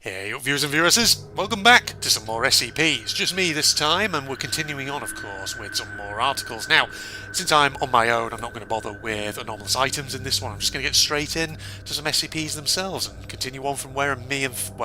Hey up viewers and viewesses, welcome back to some more SCPs. Just me this time, and we're continuing on of course with some more articles. Now, since I'm on my own, I'm not going to bother with anomalous items in this one. I'm just going to get straight in to some SCPs themselves and continue on from where me and from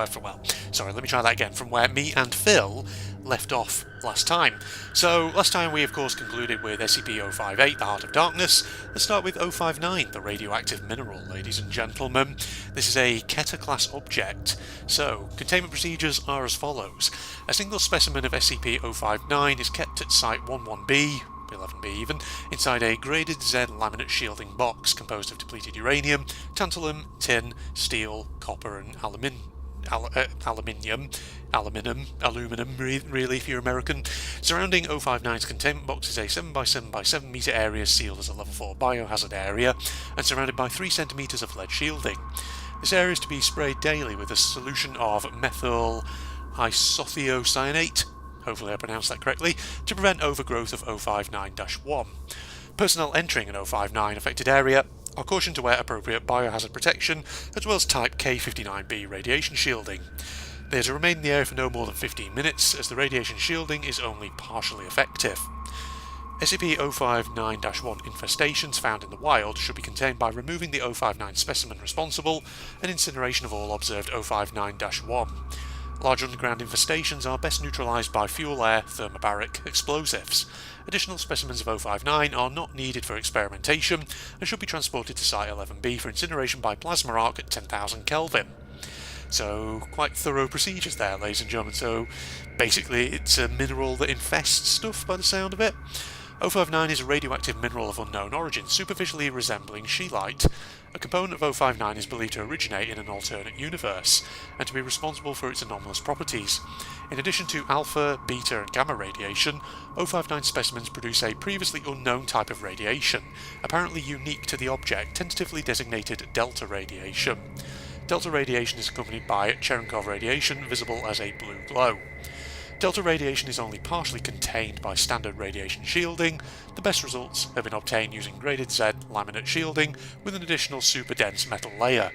where me and Phil left off last time. So last time we of course concluded with SCP-058, the Heart of Darkness. Let's start with 059, the radioactive mineral, ladies and gentlemen. This is a Keter class object. So containment procedures are as follows. A single specimen of SCP-059 is kept at Site 11B, 11B even, inside a graded Z laminate shielding box composed of depleted uranium, tantalum, tin, steel, copper and aluminum, really, if you're American. Surrounding 059's containment box is a 7x7x7 metre area sealed as a level 4 biohazard area and surrounded by 3 centimetres of lead shielding. This area is to be sprayed daily with a solution of methyl isothiocyanate, hopefully I pronounced that correctly, to prevent overgrowth of 059-1. Personnel entering an 059 affected area are cautioned to wear appropriate biohazard protection as well as Type K59b radiation shielding. They are to remain in the area for no more than 15 minutes as the radiation shielding is only partially effective. SCP-059-1 infestations found in the wild should be contained by removing the 059 specimen responsible and incineration of all observed 059-1. Large underground infestations are best neutralised by fuel-air thermobaric explosives. Additional specimens of 059 are not needed for experimentation and should be transported to Site 11B for incineration by plasma arc at 10,000 Kelvin. So, quite thorough procedures there, ladies and gentlemen. So, basically, it's a mineral that infests stuff by the sound of it. 059 is a radioactive mineral of unknown origin, superficially resembling scheelite. A component of 059 is believed to originate in an alternate universe, and to be responsible for its anomalous properties. In addition to alpha, beta and gamma radiation, 059 specimens produce a previously unknown type of radiation, apparently unique to the object, tentatively designated delta radiation. Delta radiation is accompanied by Cherenkov radiation, visible as a blue glow. Delta radiation is only partially contained by standard radiation shielding. The best results have been obtained using graded Z laminate shielding with an additional super dense metal layer.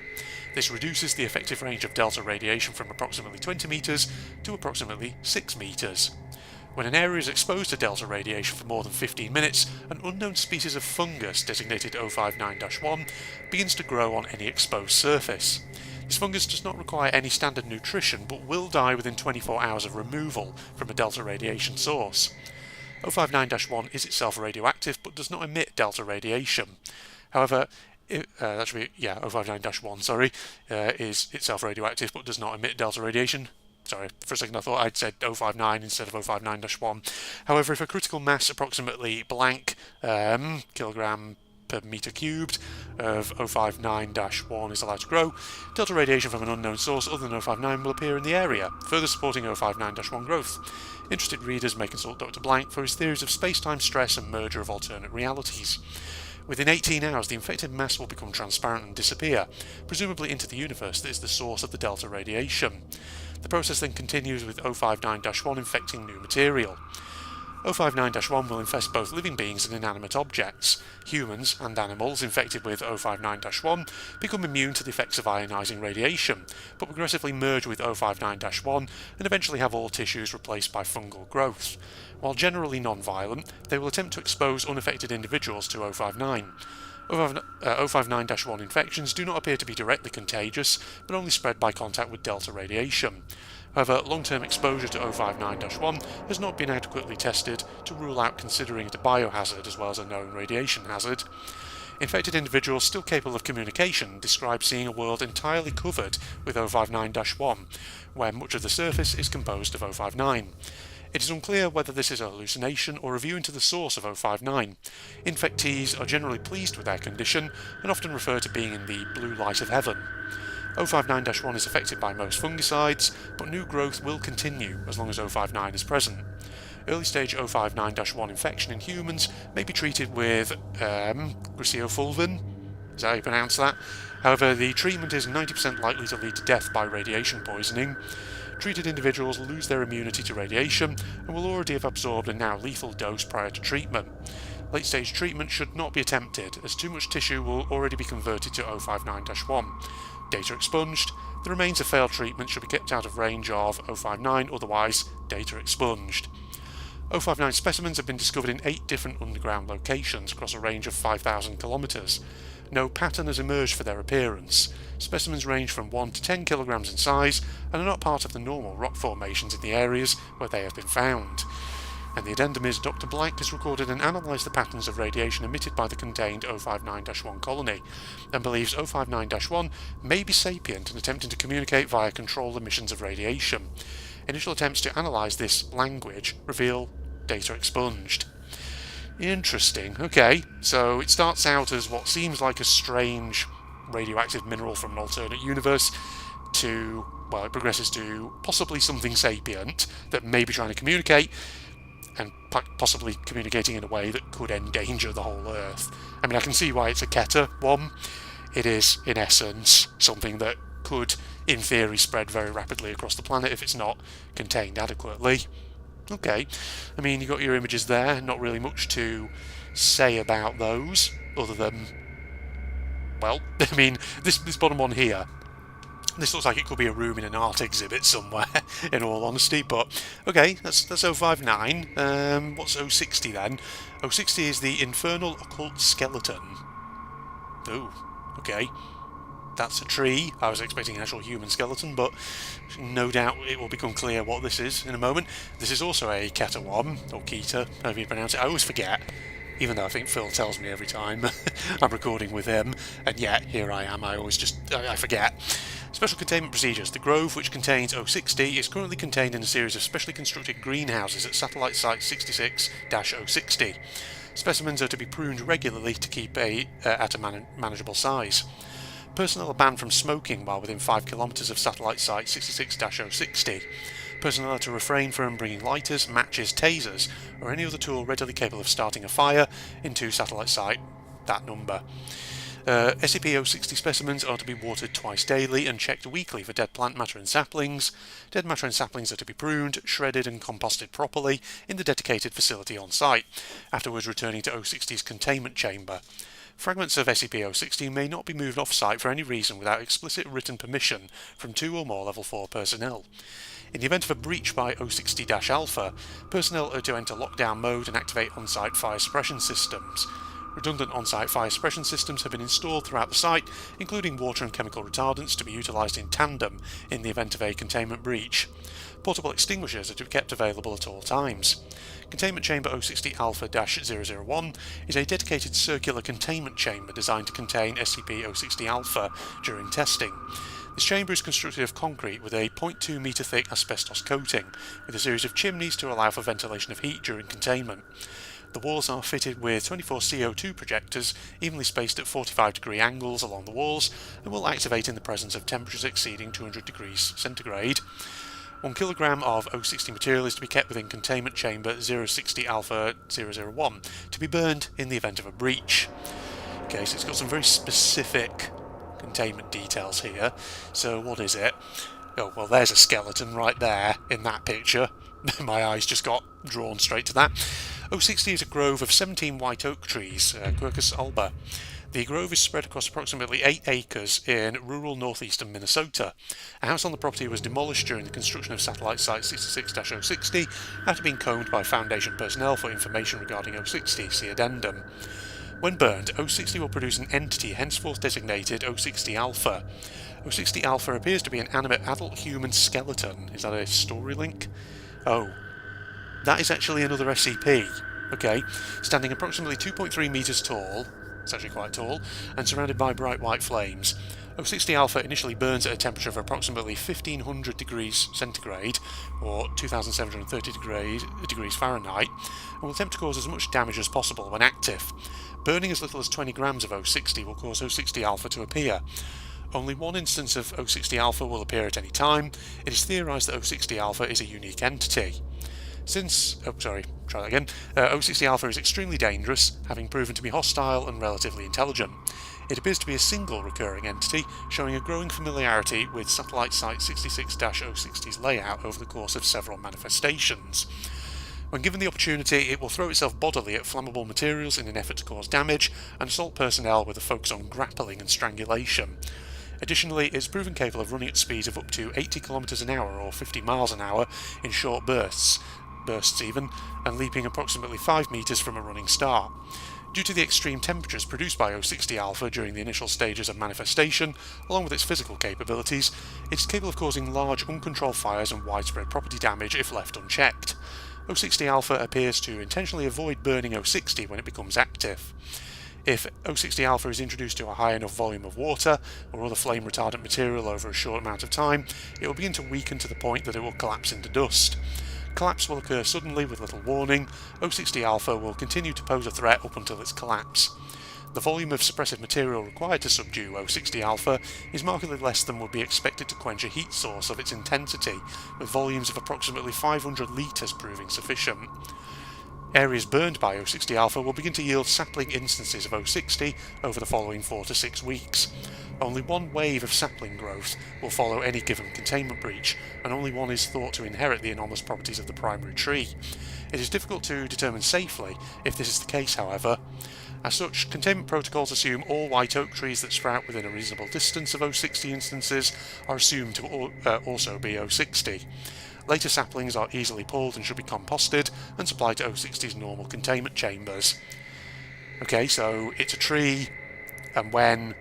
This reduces the effective range of delta radiation from approximately 20 meters to approximately 6 meters. When an area is exposed to delta radiation for more than 15 minutes, an unknown species of fungus designated 059-1 begins to grow on any exposed surface. This fungus does not require any standard nutrition but will die within 24 hours of removal from a delta radiation source. 059-1 is itself radioactive but does not emit delta radiation. However, 059-1, is itself radioactive but does not emit delta radiation. Sorry, for a second I thought I'd said 059 instead of 059-1. However, if a critical mass approximately blank kilogram per meter cubed of 059-1 is allowed to grow, delta radiation from an unknown source other than 059 will appear in the area, further supporting 059-1 growth. Interested readers may consult Dr. Blank for his theories of space-time stress and merger of alternate realities. Within 18 hours, the infected mass will become transparent and disappear, presumably into the universe that is the source of the delta radiation. The process then continues with 059-1 infecting new material. 059-1 will infest both living beings and inanimate objects. Humans and animals infected with 059-1 become immune to the effects of ionising radiation, but progressively merge with 059-1 and eventually have all tissues replaced by fungal growth. While generally non-violent, they will attempt to expose unaffected individuals to 059. 059-1 infections do not appear to be directly contagious, but only spread by contact with delta radiation. However, long-term exposure to 059-1 has not been adequately tested to rule out considering it a biohazard as well as a known radiation hazard. Infected individuals still capable of communication describe seeing a world entirely covered with 059-1, where much of the surface is composed of 059. It is unclear whether this is a hallucination or a view into the source of 059. Infectees are generally pleased with their condition and often refer to being in the blue light of heaven. 059-1 is affected by most fungicides, but new growth will continue as long as 059 is present. Early stage 059-1 infection in humans may be treated with griseofulvin, is that how you pronounce that? However, the treatment is 90% likely to lead to death by radiation poisoning. Treated individuals lose their immunity to radiation and will already have absorbed a now lethal dose prior to treatment. Late stage treatment should not be attempted as too much tissue will already be converted to 059-1. Data expunged, The remains of failed treatment should be kept out of range of 059, otherwise data expunged. 059 specimens have been discovered in 8 different underground locations across a range of 5,000 kilometres. No pattern has emerged for their appearance. Specimens range from 1 to 10 kilograms in size and are not part of the normal rock formations in the areas where they have been found. And the addendum is Dr. Blank has recorded and analysed the patterns of radiation emitted by the contained 059-1 colony and believes 059-1 may be sapient and attempting to communicate via controlled emissions of radiation. Initial attempts to analyse this language reveal data expunged. Interesting. Okay, so it starts out as what seems like a strange radioactive mineral from an alternate universe to, well, it progresses to possibly something sapient that may be trying to communicate and possibly communicating in a way that could endanger the whole Earth. I mean, I can see why it's a Keter one. It is, in essence, something that could, in theory, spread very rapidly across the planet if it's not contained adequately. Okay, I mean, you've got your images there, not really much to say about those, other than, well, I mean, this bottom one here, this looks like it could be a room in an art exhibit somewhere, in all honesty, but, okay, that's 059, what's 060 then? 060 is the Infernal Occult Skeleton. Ooh, okay. That's a tree. I was expecting an actual human skeleton, but no doubt it will become clear what this is in a moment. This is also a Keter one, or Keter, however you pronounce it. I always forget, even though I think Phil tells me every time I'm recording with him, and yet here I am, I forget. Special containment procedures. The Grove, which contains 060, is currently contained in a series of specially constructed greenhouses at Satellite Site 66-060. Specimens are to be pruned regularly to keep at a manageable size. Personnel are banned from smoking while within 5 kilometres of Satellite Site 66-060. Personnel are to refrain from bringing lighters, matches, tasers, or any other tool readily capable of starting a fire into Satellite Site, that number. SCP-060 specimens are to be watered twice daily and checked weekly for dead plant matter and saplings. Dead matter and saplings are to be pruned, shredded and composted properly in the dedicated facility on site, afterwards returning to 060's containment chamber. Fragments of SCP-060 may not be moved off-site for any reason without explicit written permission from 2 or more Level 4 personnel. In the event of a breach by 060-Alpha, personnel are to enter lockdown mode and activate on-site fire suppression systems. Redundant on-site fire suppression systems have been installed throughout the site, including water and chemical retardants to be utilised in tandem in the event of a containment breach. Portable extinguishers are to be kept available at all times. Containment Chamber 060-Alpha-001 is a dedicated circular containment chamber designed to contain SCP-060-Alpha during testing. This chamber is constructed of concrete with a 0.2 metre thick asbestos coating, with a series of chimneys to allow for ventilation of heat during containment. The walls are fitted with 24 CO2 projectors, evenly spaced at 45-degree angles along the walls, and will activate in the presence of temperatures exceeding 200 degrees centigrade. 1 kilogram of 060 material is to be kept within Containment Chamber 060-Alpha-001 to be burned in the event of a breach. Okay, so it's got some very specific containment details here. So what is it? Oh, well, there's a skeleton right there in that picture. My eyes just got drawn straight to that. 060 is a grove of 17 white oak trees, Quercus alba. The grove is spread across approximately 8 acres in rural northeastern Minnesota. A house on the property was demolished during the construction of Satellite Site 66-060 after being combed by Foundation personnel for information regarding 060, see addendum. When burned, 060 will produce an entity henceforth designated 060-Alpha. 060-Alpha appears to be an animate adult human skeleton. Is that a story link? Oh, that is actually another SCP. Okay, standing approximately 2.3 metres tall, it's actually quite tall, and surrounded by bright white flames. 060-Alpha initially burns at a temperature of approximately 1500 degrees centigrade, or 2730 degrees Fahrenheit, and will attempt to cause as much damage as possible when active. Burning as little as 20 grams of 060 will cause 060-Alpha to appear. Only one instance of 060-Alpha will appear at any time. It is theorised that 060-Alpha is a unique entity. 060-Alpha is extremely dangerous, having proven to be hostile and relatively intelligent. It appears to be a single recurring entity, showing a growing familiarity with Satellite Site 66-060's layout over the course of several manifestations. When given the opportunity, it will throw itself bodily at flammable materials in an effort to cause damage, and assault personnel with a focus on grappling and strangulation. Additionally, it's proven capable of running at speeds of up to 80 km an hour or 50 miles an hour in short bursts even, and leaping approximately 5 meters from a running start. Due to the extreme temperatures produced by 060 Alpha during the initial stages of manifestation, along with its physical capabilities, it is capable of causing large uncontrolled fires and widespread property damage if left unchecked. 060 Alpha appears to intentionally avoid burning 060 when it becomes active. If 060 Alpha is introduced to a high enough volume of water or other flame retardant material over a short amount of time, it will begin to weaken to the point that it will collapse into dust. Collapse will occur suddenly with little warning. 060 Alpha will continue to pose a threat up until its collapse. The volume of suppressive material required to subdue 060 Alpha is markedly less than would be expected to quench a heat source of its intensity, with volumes of approximately 500 litres proving sufficient. Areas burned by 060 Alpha will begin to yield sapling instances of 060 over the following 4 to 6 weeks. Only one wave of sapling growth will follow any given containment breach, and only one is thought to inherit the anomalous properties of the primary tree. It is difficult to determine safely if this is the case, however. As such, containment protocols assume all white oak trees that sprout within a reasonable distance of 060 instances are assumed to also be 060. Later saplings are easily pulled and should be composted and supplied to 060's normal containment chambers. Okay, so it's a tree, and when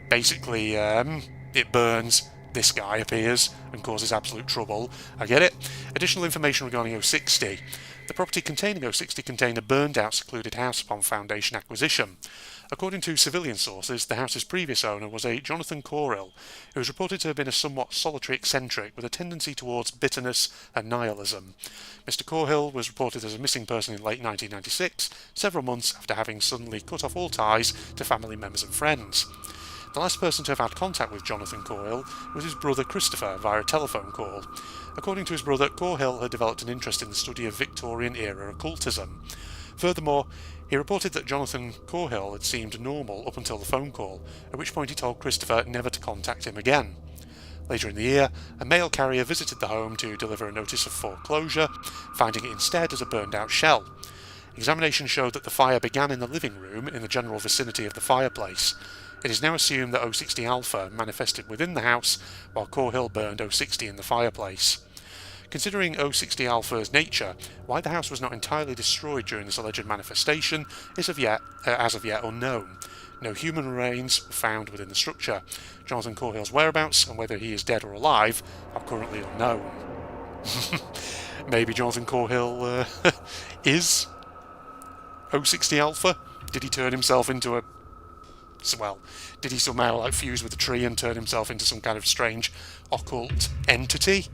basically it burns, this guy appears and causes absolute trouble. I get it. Additional information regarding 060. The property containing 060 contained a burned out secluded house upon Foundation acquisition. According to civilian sources, the house's previous owner was a Jonathan Corrill, who was reported to have been a somewhat solitary eccentric with a tendency towards bitterness and nihilism. Mr. Corrill was reported as a missing person in late 1996, several months after having suddenly cut off all ties to family members and friends. The last person to have had contact with Jonathan Corhill was his brother Christopher via a telephone call. According to his brother, Corhill had developed an interest in the study of Victorian-era occultism. Furthermore, he reported that Jonathan Corhill had seemed normal up until the phone call, at which point he told Christopher never to contact him again. Later in the year, a mail carrier visited the home to deliver a notice of foreclosure, finding it instead as a burned-out shell. Examination showed that the fire began in the living room in the general vicinity of the fireplace. It is now assumed that 060 Alpha manifested within the house, while Corhill burned 060 in the fireplace. Considering 060 Alpha's nature, why the house was not entirely destroyed during this alleged manifestation is as of yet unknown. No human remains were found within the structure. Jonathan Corhill's whereabouts and whether he is dead or alive are currently unknown. Maybe Jonathan Corhill is 060 Alpha? Did he turn himself into a... Well, did he somehow fuse with the tree and turn himself into some kind of strange occult entity?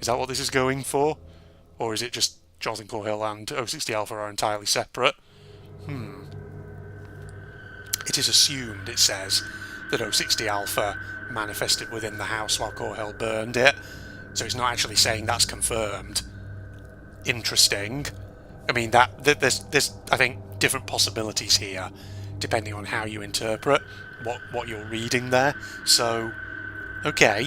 Is that what this is going for? Or is it just Jonathan Corhill and 060 Alpha are entirely separate? It is assumed, it says, that 060 Alpha manifested within the house while Corhill burned it. So it's not actually saying that's confirmed. Interesting. I mean, there's I think, different possibilities here, depending on how you interpret what you're reading there. So, okay.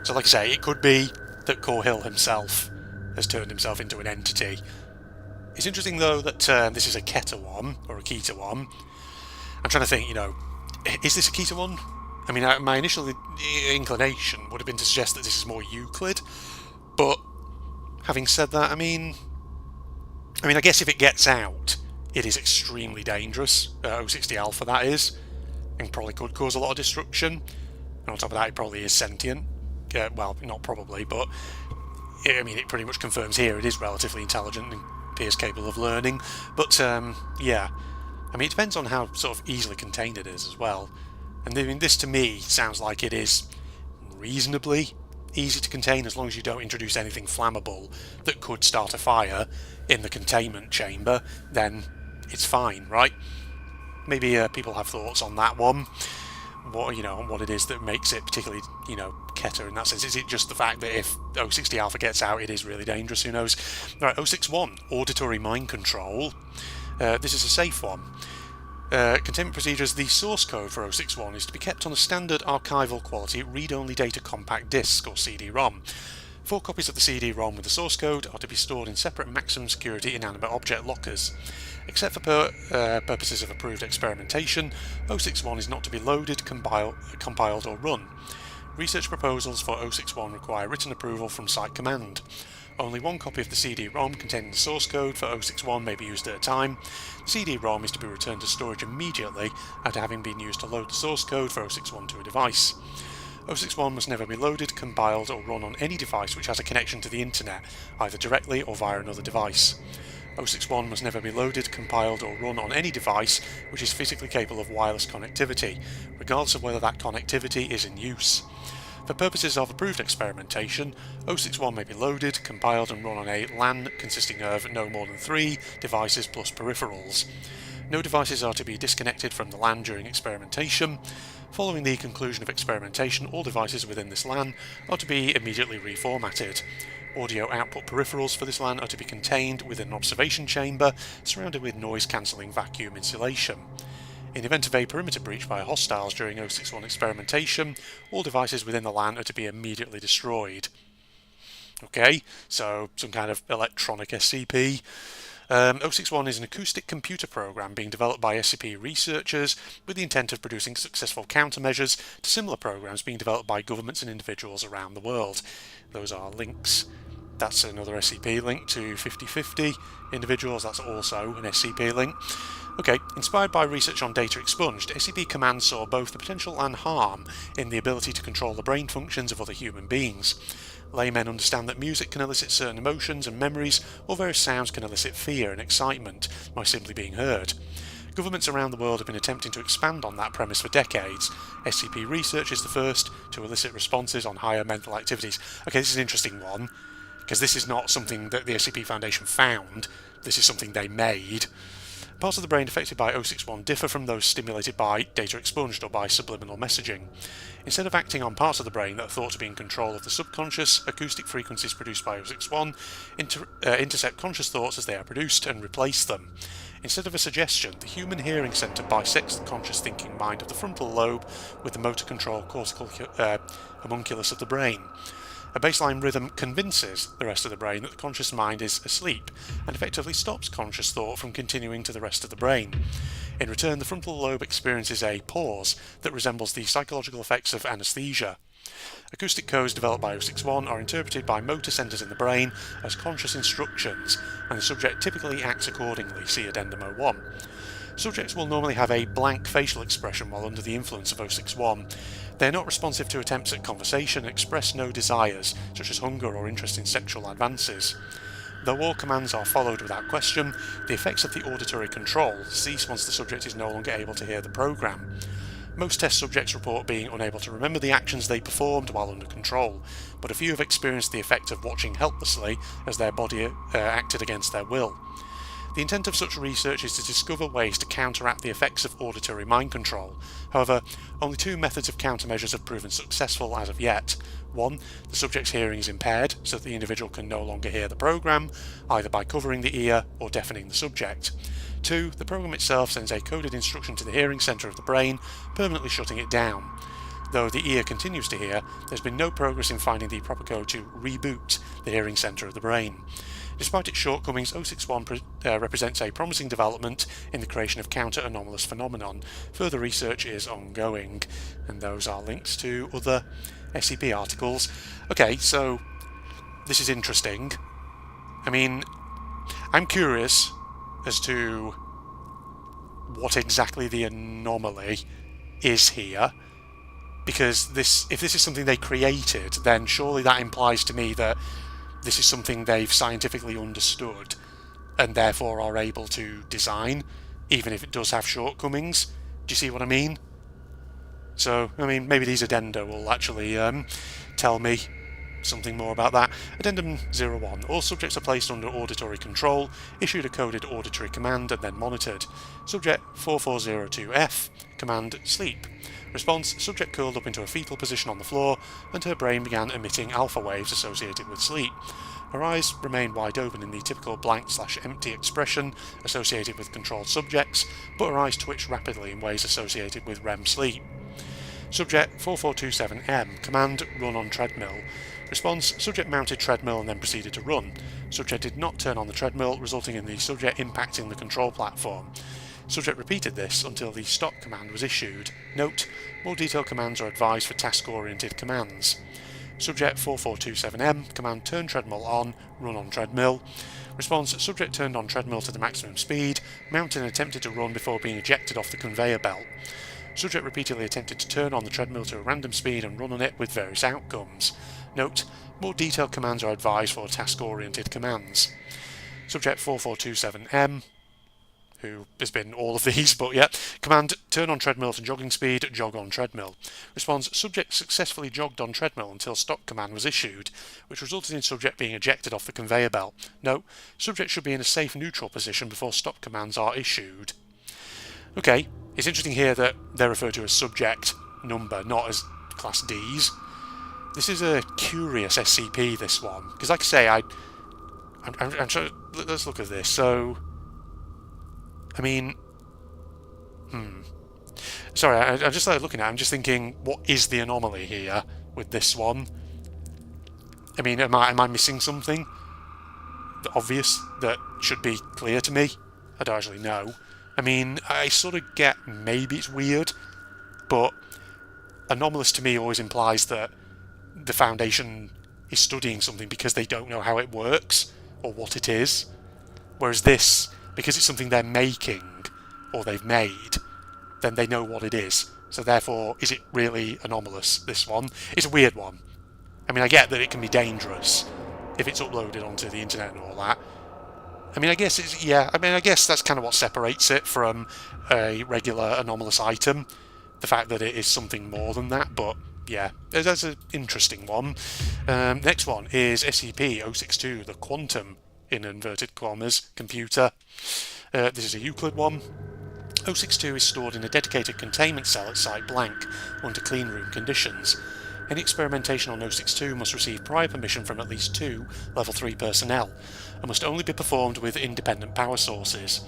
So like I say, it could be that Corhill himself has turned himself into an entity. It's interesting, though, that this is a Keter one, or a Keter one. I'm trying to think, is this a Keter one? I mean, my initial inclination would have been to suggest that this is more Euclid, but having said that, I mean, I guess if it gets out, it is extremely dangerous. 060 Alpha, that is, and probably could cause a lot of destruction. And on top of that, it probably is sentient. Well, not probably, but it pretty much confirms here it is relatively intelligent and appears capable of learning. But yeah, it depends on how sort of easily contained it is as well. And this to me sounds like it is reasonably easy to contain as long as you don't introduce anything flammable that could start a fire in the containment chamber. Then it's fine, right? Maybe people have thoughts on that one. On what it is that makes it particularly, Keter in that sense. Is it just the fact that if 060 Alpha gets out, it is really dangerous? Who knows? Right, 061, auditory mind control. This is a safe one. Containment procedures. The source code for 061 is to be kept on a standard archival quality read-only data compact disc, or CD-ROM. 4 copies of the CD-ROM with the source code are to be stored in separate maximum security inanimate object lockers. Except for purposes of approved experimentation, 061 is not to be loaded, compiled or run. Research proposals for 061 require written approval from Site Command. Only 1 copy of the CD-ROM containing the source code for 061 may be used at a time. The CD-ROM is to be returned to storage immediately after having been used to load the source code for 061 to a device. 061 must never be loaded, compiled or run on any device which has a connection to the internet, either directly or via another device. 061 must never be loaded, compiled or run on any device which is physically capable of wireless connectivity, regardless of whether that connectivity is in use. For purposes of approved experimentation, 061 may be loaded, compiled and run on a LAN consisting of no more than 3 devices plus peripherals. No devices are to be disconnected from the LAN during experimentation. Following the conclusion of experimentation, all devices within this LAN are to be immediately reformatted. Audio output peripherals for this LAN are to be contained within an observation chamber surrounded with noise-cancelling vacuum insulation. In event of a perimeter breach by hostiles during 061 experimentation, all devices within the LAN are to be immediately destroyed. Okay, so some kind of electronic SCP. 061 is an acoustic computer program being developed by SCP researchers with the intent of producing successful countermeasures to similar programs being developed by governments and individuals around the world. Those are links. That's another SCP link to 5050 individuals. That's also an SCP link. Okay, inspired by research on data expunged, SCP Command saw both the potential and harm in the ability to control the brain functions of other human beings. Laymen understand that music can elicit certain emotions and memories, or various sounds can elicit fear and excitement by simply being heard. Governments around the world have been attempting to expand on that premise for decades. SCP research is the first to elicit responses on higher mental activities. Okay, this is an interesting one, because this is not something that the SCP Foundation found, this is something they made. Parts of the brain affected by 061 differ from those stimulated by data expunged or by subliminal messaging. Instead of acting on parts of the brain that are thought to be in control of the subconscious, acoustic frequencies produced by 061 intercept conscious thoughts as they are produced and replace them. Instead of a suggestion, the human hearing centre bisects the conscious thinking mind of the frontal lobe with the motor control cortical homunculus of the brain. A baseline rhythm convinces the rest of the brain that the conscious mind is asleep and effectively stops conscious thought from continuing to the rest of the brain. In return, the frontal lobe experiences a pause that resembles the psychological effects of anesthesia. Acoustic codes developed by 061 are interpreted by motor centres in the brain as conscious instructions, and the subject typically acts accordingly, see Addendum 01. Subjects will normally have a blank facial expression while under the influence of 061. They are not responsive to attempts at conversation and express no desires, such as hunger or interest in sexual advances. Though all commands are followed without question, the effects of the auditory control cease once the subject is no longer able to hear the program. Most test subjects report being unable to remember the actions they performed while under control, but a few have experienced the effect of watching helplessly as their body acted against their will. The intent of such research is to discover ways to counteract the effects of auditory mind control. However, only 2 methods of countermeasures have proven successful as of yet. 1. The subject's hearing is impaired, so that the individual can no longer hear the program, either by covering the ear or deafening the subject. 2. The program itself sends a coded instruction to the hearing centre of the brain, permanently shutting it down. Though the ear continues to hear, there's been no progress in finding the proper code to reboot the hearing centre of the brain. Despite its shortcomings, 061 represents a promising development in the creation of counter-anomalous phenomenon. Further research is ongoing, and those are links to other SCP articles. Okay, so this is interesting. I mean, I'm curious as to what exactly the anomaly is here, because if this is something they created, then surely that implies to me that this is something they've scientifically understood and therefore are able to design, even if it does have shortcomings. Do you see what I mean? So, I mean, maybe these addenda will actually tell me something more about that. Addendum 01. All subjects are placed under auditory control, issued a coded auditory command and then monitored. Subject 4402F. Command sleep. Response: subject curled up into a fetal position on the floor, and her brain began emitting alpha waves associated with sleep. Her eyes remain wide open in the typical blank/empty expression associated with controlled subjects, but her eyes twitch rapidly in ways associated with REM sleep. Subject 4427M. Command: run on treadmill. Response: subject mounted treadmill and then proceeded to run. Subject did not turn on the treadmill, resulting in the subject impacting the control platform. Subject repeated this until the stop command was issued. Note: more detailed commands are advised for task-oriented commands. Subject 4427M, command turn treadmill on, run on treadmill. Response: subject turned on treadmill to the maximum speed, mounted and attempted to run before being ejected off the conveyor belt. Subject repeatedly attempted to turn on the treadmill to a random speed and run on it with various outcomes. Note: more detailed commands are advised for task-oriented commands. Subject 4427M, who has been all of these, but yeah. Command: turn on treadmill to jogging speed, jog on treadmill. Response: subject successfully jogged on treadmill until stop command was issued, which resulted in subject being ejected off the conveyor belt. Note: subject should be in a safe neutral position before stop commands are issued. Okay, it's interesting here that they're referred to as subject number, not as class Ds. This is a curious SCP, this one, because like I say, I'm trying to, let's look at this. So, I mean, sorry, I just started looking at it, I'm just thinking, what is the anomaly here with this one? I mean, am I missing something obvious that should be clear to me? I don't actually know. I mean, I sort of get maybe it's weird, but anomalous to me always implies that the Foundation is studying something because they don't know how it works or what it is. Whereas this, because it's something they're making or they've made, then they know what it is. So therefore, is it really anomalous, this one? It's a weird one. I mean, I get that it can be dangerous if it's uploaded onto the internet and all that. I mean, I guess it's, yeah, I mean, I guess that's kind of what separates it from a regular anomalous item. The fact that it is something more than that, but yeah, that's an interesting one. Next one is SCP-062, the Quantum, in inverted commas, computer. This is a Euclid one. 062 is stored in a dedicated containment cell at Site Blank under clean room conditions. Any experimentation on 062 must receive prior permission from at least 2 Level 3 personnel, and must only be performed with independent power sources.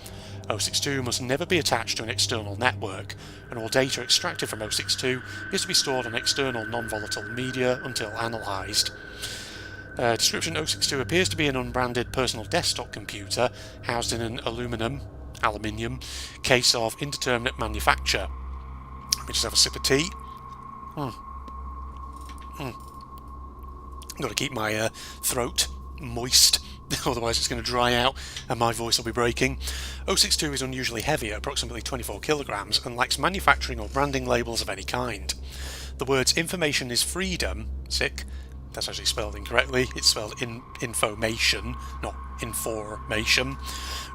062 must never be attached to an external network, and all data extracted from 062 is to be stored on external non-volatile media until analysed. Description: 062 appears to be an unbranded personal desktop computer housed in an aluminium case of indeterminate manufacture. Let me just have a sip of tea. Got to keep my throat moist, otherwise it's going to dry out and my voice will be breaking. 062 is unusually heavy at approximately 24 kilograms and lacks manufacturing or branding labels of any kind. The words "information is freedom," that's actually spelled incorrectly, it's spelled information, not information,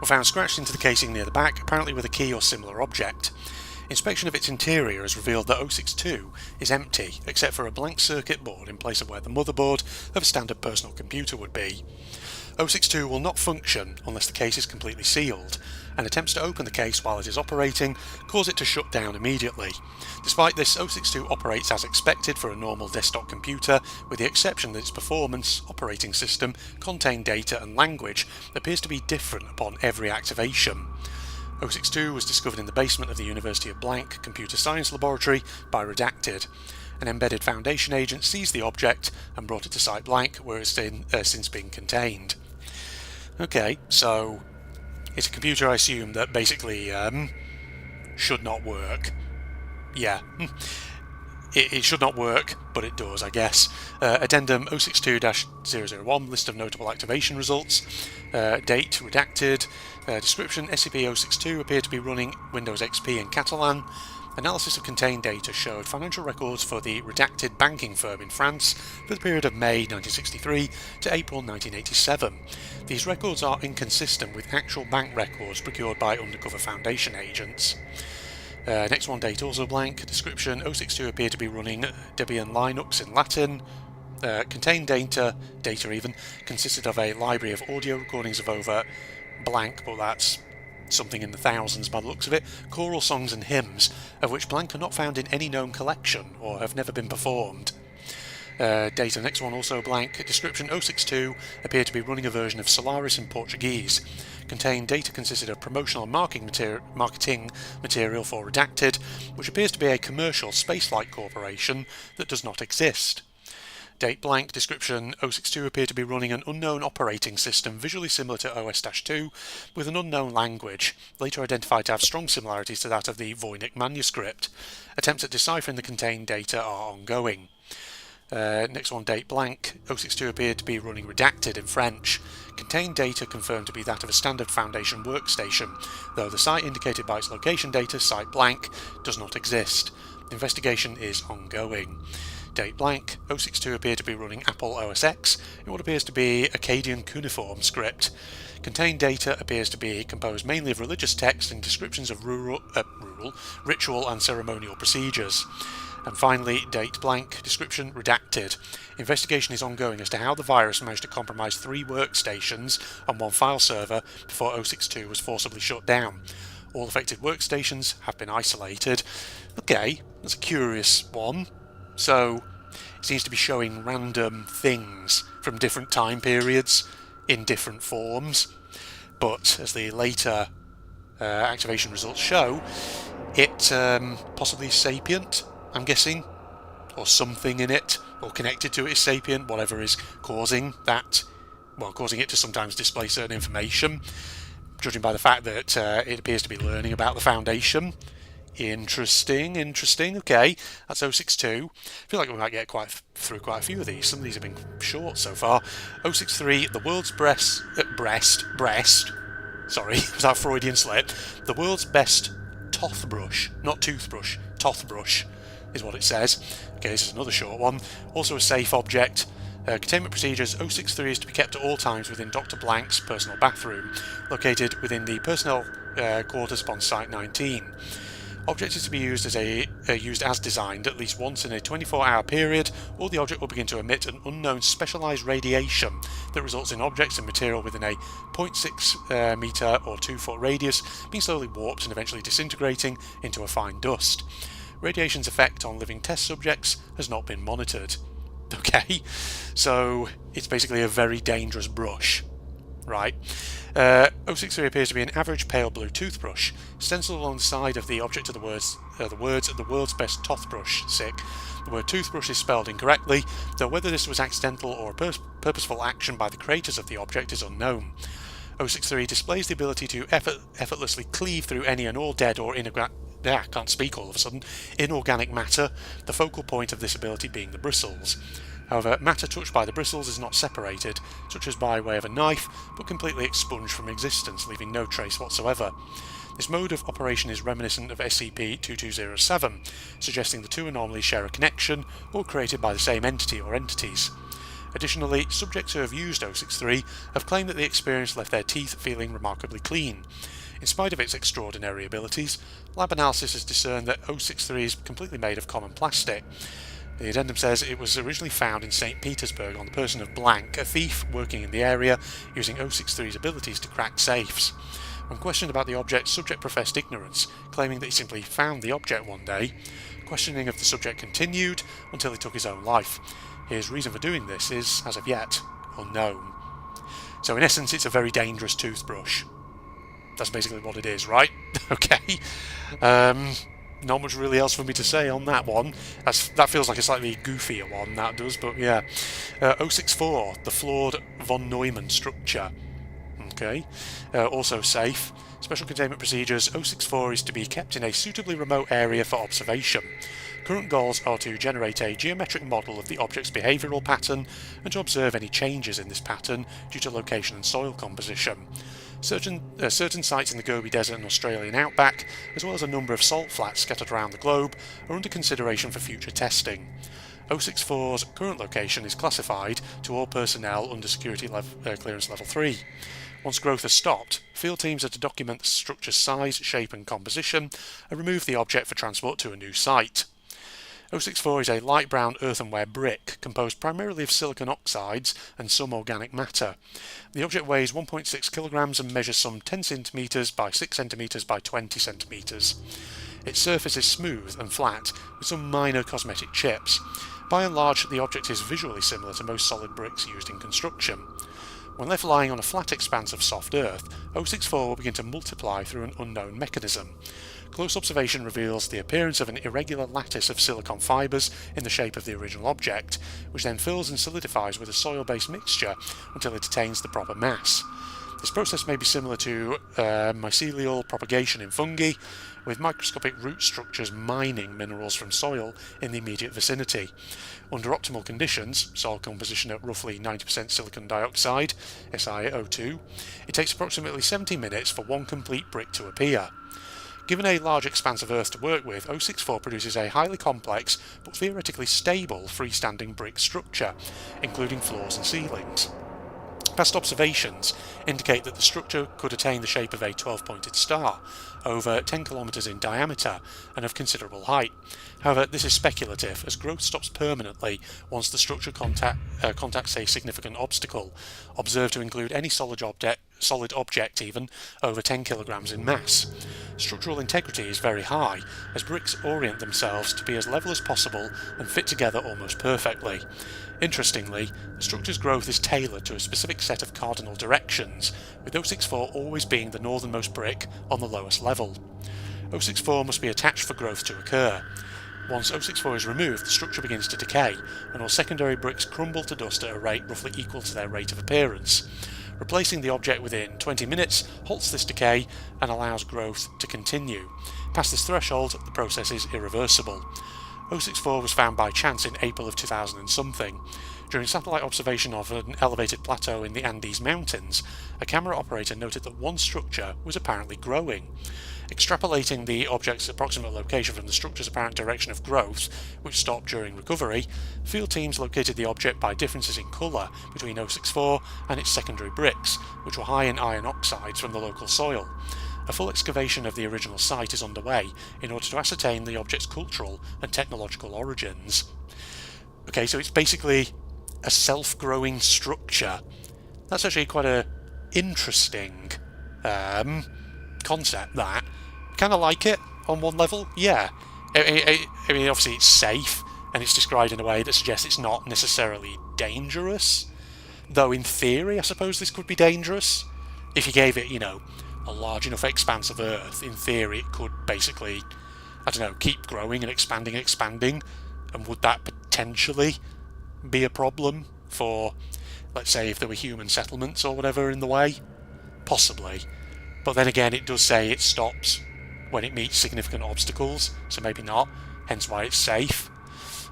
were found scratched into the casing near the back, apparently with a key or similar object. Inspection of its interior has revealed that 062 is empty, except for a blank circuit board in place of where the motherboard of a standard personal computer would be. 062 will not function unless the case is completely sealed, and attempts to open the case while it is operating cause it to shut down immediately. Despite this, 062 operates as expected for a normal desktop computer, with the exception that its performance, operating system, contained data and language appears to be different upon every activation. 062 was discovered in the basement of the University of Blank Computer Science Laboratory by Redacted. An embedded Foundation agent seized the object and brought it to Site Blank, where it's since been contained. Okay, so it's a computer, I assume, that basically should not work. Yeah, it should not work, but it does, I guess. Addendum 062-001, list of notable activation results. Date, redacted. Description: SCP-062 appeared to be running Windows XP in Catalan. Analysis of contained data showed financial records for the redacted banking firm in France for the period of May 1963 to April 1987. These records are inconsistent with actual bank records procured by undercover Foundation agents. Next one, date also blank. Description: 062 appeared to be running Debian Linux in Latin. Contained data even, consisted of a library of audio recordings of over blank, but that's something in the thousands by the looks of it, choral songs and hymns, of which blank are not found in any known collection or have never been performed. Data, next one also blank. Description: 062 appeared to be running a version of Solaris in Portuguese. Contained data consisted of promotional and marketing material for Redacted, which appears to be a commercial spaceflight corporation that does not exist. Date blank, description, 062 appear to be running an unknown operating system visually similar to OS-2 with an unknown language, later identified to have strong similarities to that of the Voynich manuscript. Attempts at deciphering the contained data are ongoing. Next one, date blank, 062 appeared to be running redacted in French. Contained data confirmed to be that of a standard Foundation workstation, though the site indicated by its location data, site blank, does not exist. Investigation is ongoing. Date blank, 062 appeared to be running Apple OS X in what appears to be Akkadian cuneiform script. Contained data appears to be composed mainly of religious text and descriptions of ritual and ceremonial procedures. And finally, date blank, description redacted. Investigation is ongoing as to how the virus managed to compromise 3 workstations on 1 file server before 062 was forcibly shut down. All affected workstations have been isolated. Okay, that's a curious one. So, it seems to be showing random things from different time periods in different forms. But, as the later activation results show, it possibly is sapient, I'm guessing, or something in it, or connected to it is sapient, whatever is causing that, well, causing it to sometimes display certain information, judging by the fact that it appears to be learning about the Foundation. Interesting, okay, that's 062. I feel like we might get through quite a few of these. Some of these have been short so far. 063, the world's breast, sorry, was that Freudian slip? The world's best tothbrush, not toothbrush, tothbrush is what it says. Okay, this is another short one. Also a safe object. Containment procedures, 063 is to be kept at all times within Dr. Blank's personal bathroom, located within the personnel quarters upon Site 19. Object is to be used as designed at least once in a 24-hour period, or the object will begin to emit an unknown specialised radiation that results in objects and material within a 0.6 metre or 2 foot radius being slowly warped and eventually disintegrating into a fine dust. Radiation's effect on living test subjects has not been monitored. Okay, so it's basically a very dangerous brush, right? 063 appears to be an average pale blue toothbrush, stenciled along the side of the object of the words the world's best tothbrush, sick. The word toothbrush is spelled incorrectly, though whether this was accidental or a purposeful action by the creators of the object is unknown. 063 displays the ability to effortlessly cleave through any and all dead or I can't speak all of a sudden, inorganic matter, the focal point of this ability being the bristles. However, matter touched by the bristles is not separated, such as by way of a knife, but completely expunged from existence, leaving no trace whatsoever. This mode of operation is reminiscent of SCP-060-7, suggesting the two anomalies share a connection, or created by the same entity or entities. Additionally, subjects who have used 063 have claimed that the experience left their teeth feeling remarkably clean. In spite of its extraordinary abilities, lab analysis has discerned that 063 is completely made of common plastic. The addendum says it was originally found in St. Petersburg on the person of Blank, a thief working in the area, using 063's abilities to crack safes. When questioned about the object, subject professed ignorance, claiming that he simply found the object one day. Questioning of the subject continued until he took his own life. His reason for doing this is, as of yet, unknown. So in essence, it's a very dangerous toothbrush. That's basically what it is, right? Okay. Not much really else for me to say on that one. That feels like a slightly goofier one, that does, but yeah. 064, the flawed von Neumann structure. Okay. Also safe. Special containment procedures, 064 is to be kept in a suitably remote area for observation. Current goals are to generate a geometric model of the object's behavioural pattern and to observe any changes in this pattern due to location and soil composition. Certain sites in the Gobi Desert and Australian outback, as well as a number of salt flats scattered around the globe, are under consideration for future testing. 064's current location is classified to all personnel under security clearance level 3. Once growth has stopped, field teams are to document the structure's size, shape and composition and remove the object for transport to a new site. 064 is a light brown earthenware brick composed primarily of silicon oxides and some organic matter. The object weighs 1.6 kilograms and measures some 10 centimeters by 6 centimeters by 20 centimeters. Its surface is smooth and flat, with some minor cosmetic chips. By and large, the object is visually similar to most solid bricks used in construction. When left lying on a flat expanse of soft earth, 064 will begin to multiply through an unknown mechanism. Close observation reveals the appearance of an irregular lattice of silicon fibres in the shape of the original object, which then fills and solidifies with a soil-based mixture until it attains the proper mass. This process may be similar to mycelial propagation in fungi, with microscopic root structures mining minerals from soil in the immediate vicinity. Under optimal conditions, soil composition at roughly 90% silicon dioxide, SiO2, it takes approximately 70 minutes for one complete brick to appear. Given a large expanse of Earth to work with, 064 produces a highly complex but theoretically stable freestanding brick structure, including floors and ceilings. Past observations indicate that the structure could attain the shape of a 12-pointed star, over 10 kilometres in diameter and of considerable height. However, this is speculative, as growth stops permanently once the structure contacts a significant obstacle, observed to include any solid object even over 10 kilograms in mass. Structural integrity is very high, as bricks orient themselves to be as level as possible and fit together almost perfectly. Interestingly, the structure's growth is tailored to a specific set of cardinal directions, with 064 always being the northernmost brick on the lowest level. 064 must be attached for growth to occur. Once 064 is removed, the structure begins to decay, and all secondary bricks crumble to dust at a rate roughly equal to their rate of appearance. Replacing the object within 20 minutes halts this decay and allows growth to continue. Past this threshold, the process is irreversible. 064 was found by chance in April of 2000 and something. During satellite observation of an elevated plateau in the Andes Mountains, a camera operator noted that one structure was apparently growing. Extrapolating the object's approximate location from the structure's apparent direction of growth, which stopped during recovery, field teams located the object by differences in colour between 064 and its secondary bricks, which were high in iron oxides from the local soil. A full excavation of the original site is underway in order to ascertain the object's cultural and technological origins. Okay, so it's basically a self-growing structure. That's actually quite an interesting concept, that. Kind of like it on one level, yeah. I mean, obviously it's safe, and it's described in a way that suggests it's not necessarily dangerous. Though in theory, I suppose this could be dangerous. If you gave it, a large enough expanse of Earth, in theory it could basically, keep growing and expanding, and would that potentially be a problem for, let's say, if there were human settlements or whatever in the way? Possibly. But then again, it does say it stops when it meets significant obstacles, so maybe not, hence why it's safe.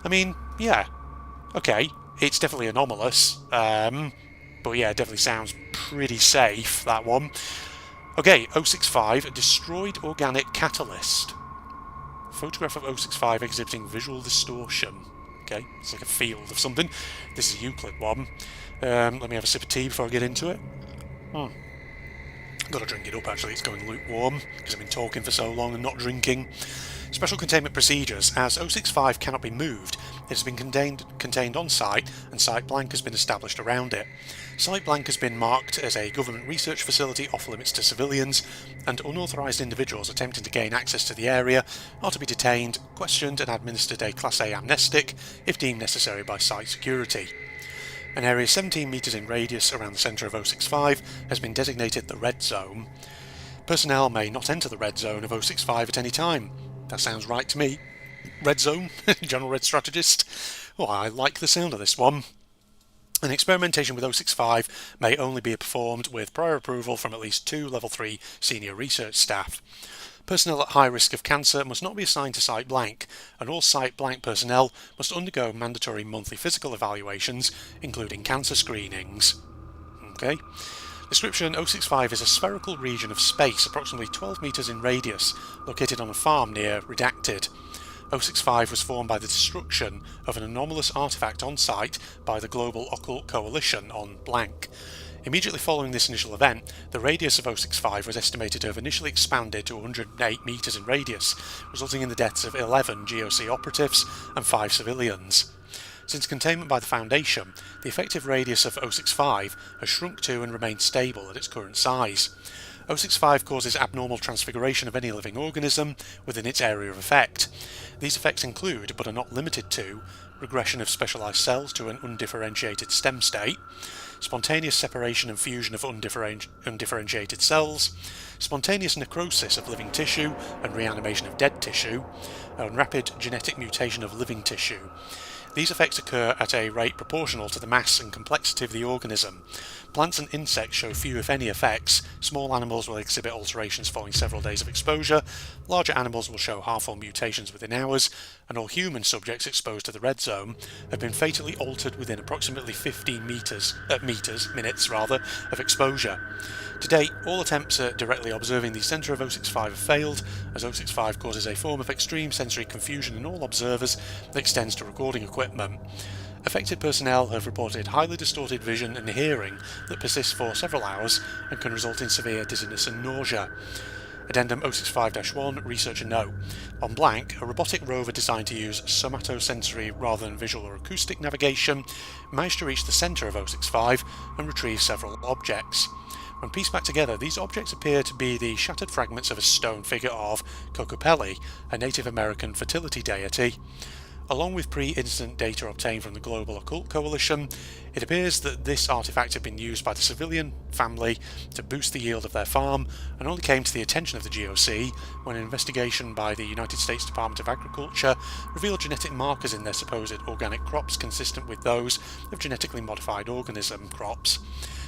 I mean, yeah, okay, it's definitely anomalous, but yeah, it definitely sounds pretty safe, that one. Okay, 065, a destroyed organic catalyst. Photograph of 065 exhibiting visual distortion. Okay, it's like a field of something. This is a Euclid one. Let me have a sip of tea before I get into it. Got to drink it up, actually, it's going lukewarm, because I've been talking for so long and not drinking. Special containment procedures. As 065 cannot be moved, it has been contained on site, and Site Blank has been established around it. Site Blank has been marked as a government research facility off limits to civilians, and unauthorised individuals attempting to gain access to the area are to be detained, questioned and administered a Class A amnestic, if deemed necessary by site security. An area 17 metres in radius around the centre of 065 has been designated the Red Zone. Personnel may not enter the Red Zone of 065 at any time. That sounds right to me. Red Zone, General Red Strategist. Oh, I like the sound of this one. An experimentation with 065 may only be performed with prior approval from at least 2 Level 3 senior research staff. Personnel at high risk of cancer must not be assigned to Site Blank, and all Site Blank personnel must undergo mandatory monthly physical evaluations, including cancer screenings. Okay. Description: 065 is a spherical region of space approximately 12 metres in radius, located on a farm near Redacted. 065 was formed by the destruction of an anomalous artefact on site by the Global Occult Coalition on Blank. Immediately following this initial event, the radius of 065 was estimated to have initially expanded to 108 metres in radius, resulting in the deaths of 11 GOC operatives and 5 civilians. Since containment by the Foundation, the effective radius of 065 has shrunk to and remained stable at its current size. 065 causes abnormal transfiguration of any living organism within its area of effect. These effects include, but are not limited to, regression of specialised cells to an undifferentiated stem state, spontaneous separation and fusion of undifferentiated cells, spontaneous necrosis of living tissue and reanimation of dead tissue, and rapid genetic mutation of living tissue. These effects occur at a rate proportional to the mass and complexity of the organism. Plants and insects show few if any effects. Small animals will exhibit alterations following several days of exposure. Larger animals will show harmful mutations within hours, and all human subjects exposed to the red zone have been fatally altered within approximately 15 minutes of exposure. To date, all attempts at directly observing the centre of 065 have failed, as 065 causes a form of extreme sensory confusion in all observers that extends to recording equipment. Affected personnel have reported highly distorted vision and hearing that persists for several hours and can result in severe dizziness and nausea. Addendum 065-1, Researcher Note. On blank, a robotic rover designed to use somatosensory rather than visual or acoustic navigation managed to reach the centre of 065 and retrieve several objects. When pieced back together, these objects appear to be the shattered fragments of a stone figure of Kokopelli, a Native American fertility deity. Along with pre-incident data obtained from the Global Occult Coalition, it appears that this artifact had been used by the civilian family to boost the yield of their farm, and only came to the attention of the GOC when an investigation by the United States Department of Agriculture revealed genetic markers in their supposed organic crops consistent with those of genetically modified organism crops.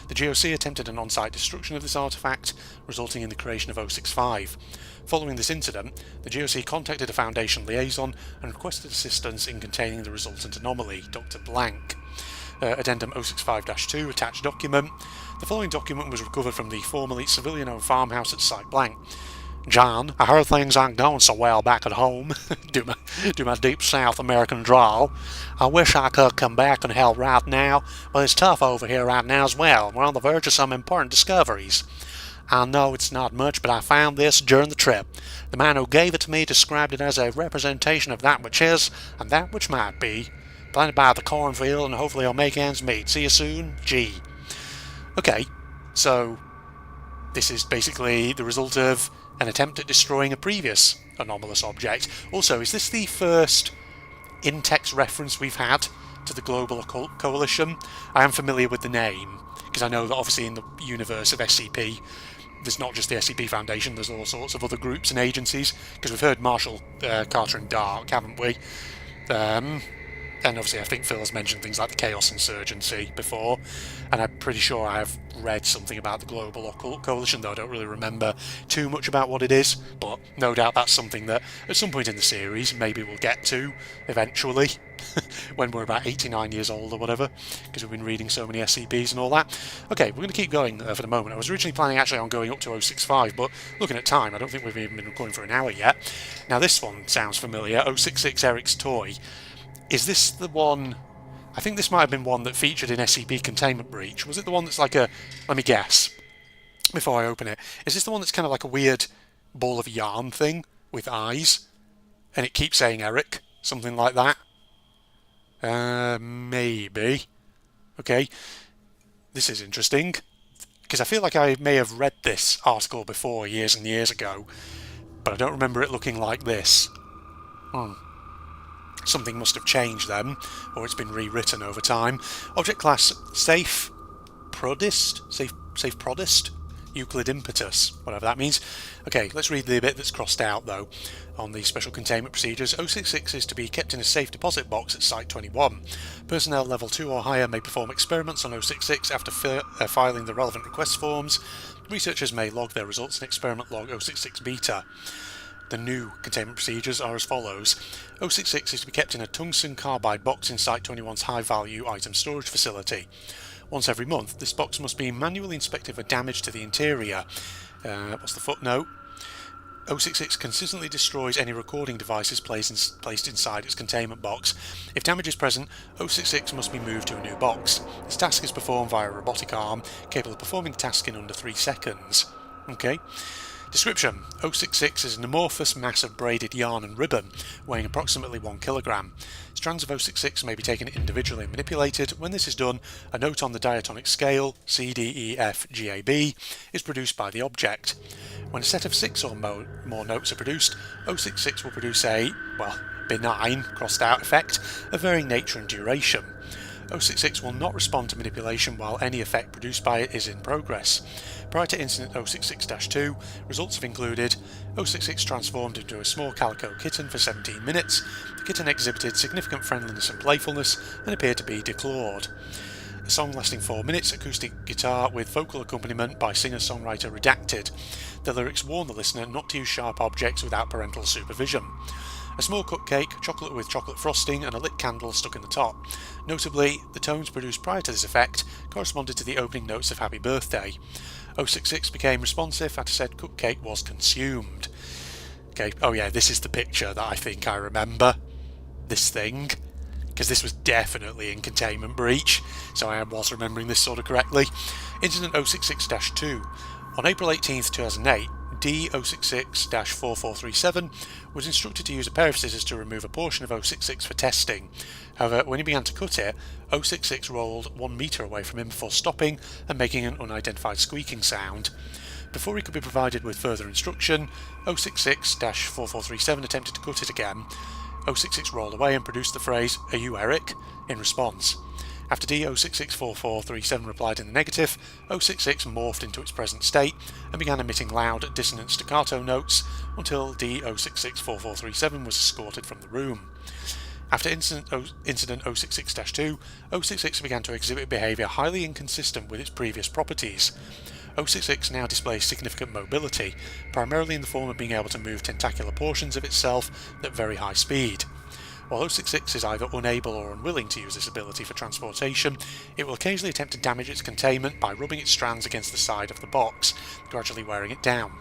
The GOC attempted an on-site destruction of this artifact, resulting in the creation of 065. Following this incident, the GOC contacted a Foundation liaison and requested assistance in containing the resultant anomaly, Dr. Blank. Addendum 065-2, attached document. The following document was recovered from the formerly civilian-owned farmhouse at Site Blank. John, I heard things aren't going so well back at home. do my deep South American drawl. I wish I could come back and help right now, but it's tough over here right now as well. We're on the verge of some important discoveries. I know it's not much, but I found this during the trip. The man who gave it to me described it as a representation of that which is, and that which might be. Planted by the cornfield, and hopefully I'll make ends meet. See you soon, G. Okay, so this is basically the result of an attempt at destroying a previous anomalous object. Also, is this the first in-text reference we've had to the Global Occult Coalition? I am familiar with the name, because I know that obviously in the universe of SCP, there's not just the SCP Foundation, there's all sorts of other groups and agencies, because we've heard Marshall, Carter and Dark, haven't we? And obviously I think Phil has mentioned things like the Chaos Insurgency before, and I'm pretty sure I have read something about the Global Occult Coalition, though I don't really remember too much about what it is, but no doubt that's something that at some point in the series maybe we'll get to eventually, when we're about 89 years old or whatever, because we've been reading so many SCPs and all that. Okay, we're going to keep going for the moment. I was originally planning actually on going up to 065, but looking at time, I don't think we've even been recording for an hour yet. Now this one sounds familiar, 066 Eric's Toy. Is this the one? I think this might have been one that featured in SCP Containment Breach. Was it the one that's like a... Let me guess, before I open it. Is this the one that's kind of like a weird ball of yarn thing with eyes? And it keeps saying Eric? Something like that? Maybe. Okay. This is interesting, because I feel like I may have read this article before years and years ago, but I don't remember it looking like this. Something must have changed then, or it's been rewritten over time. Object class Safe Prodist? Safe Prodist? Euclid Impetus, whatever that means. Okay, let's read the bit that's crossed out though. On the special containment procedures, 066 is to be kept in a safe deposit box at Site 21. Personnel level 2 or higher may perform experiments on 066 after filing the relevant request forms. Researchers may log their results in experiment log 066 beta. The new containment procedures are as follows. 066 is to be kept in a tungsten carbide box in Site 21's high-value item storage facility. Once every month, this box must be manually inspected for damage to the interior. What's the footnote? 066 consistently destroys any recording devices placed inside its containment box. If damage is present, 066 must be moved to a new box. This task is performed via a robotic arm, capable of performing the task in under 3 seconds. Okay. Description: 066 is an amorphous mass of braided yarn and ribbon, weighing approximately 1 kilogram. Strands of 066 may be taken individually and manipulated. When this is done, a note on the diatonic scale, C, D, E, F, G, A, B, is produced by the object. When a set of 6 or more notes are produced, 066 will produce a, well, benign crossed out effect of varying nature and duration. 066 will not respond to manipulation while any effect produced by it is in progress. Prior to Incident 066-2, results have included 066 transformed into a small calico kitten for 17 minutes. The kitten exhibited significant friendliness and playfulness and appeared to be declawed. A song lasting 4 minutes, acoustic guitar with vocal accompaniment by singer-songwriter Redacted. The lyrics warn the listener not to use sharp objects without parental supervision. A small cupcake, chocolate with chocolate frosting and a lit candle stuck in the top. Notably, the tones produced prior to this effect corresponded to the opening notes of Happy Birthday. 066 became responsive after said cupcake was consumed. Okay, oh yeah, this is the picture that I think I remember. This thing. Because this was definitely in Containment Breach, so I was remembering this sort of correctly. Incident 066-2. On April 18th, 2008, D066-4437 was instructed to use a pair of scissors to remove a portion of 066 for testing. However, when he began to cut it, 066 rolled 1 metre away from him before stopping and making an unidentified squeaking sound. Before he could be provided with further instruction, 066-4437 attempted to cut it again. 066 rolled away and produced the phrase, "Are you Eric?" in response. After D066-4437 replied in the negative, 066 morphed into its present state and began emitting loud, dissonant staccato notes until D066-4437 was escorted from the room. After Incident 066-2, 066 began to exhibit behaviour highly inconsistent with its previous properties. 066 now displays significant mobility, primarily in the form of being able to move tentacular portions of itself at very high speed. While 066 is either unable or unwilling to use this ability for transportation, it will occasionally attempt to damage its containment by rubbing its strands against the side of the box, gradually wearing it down.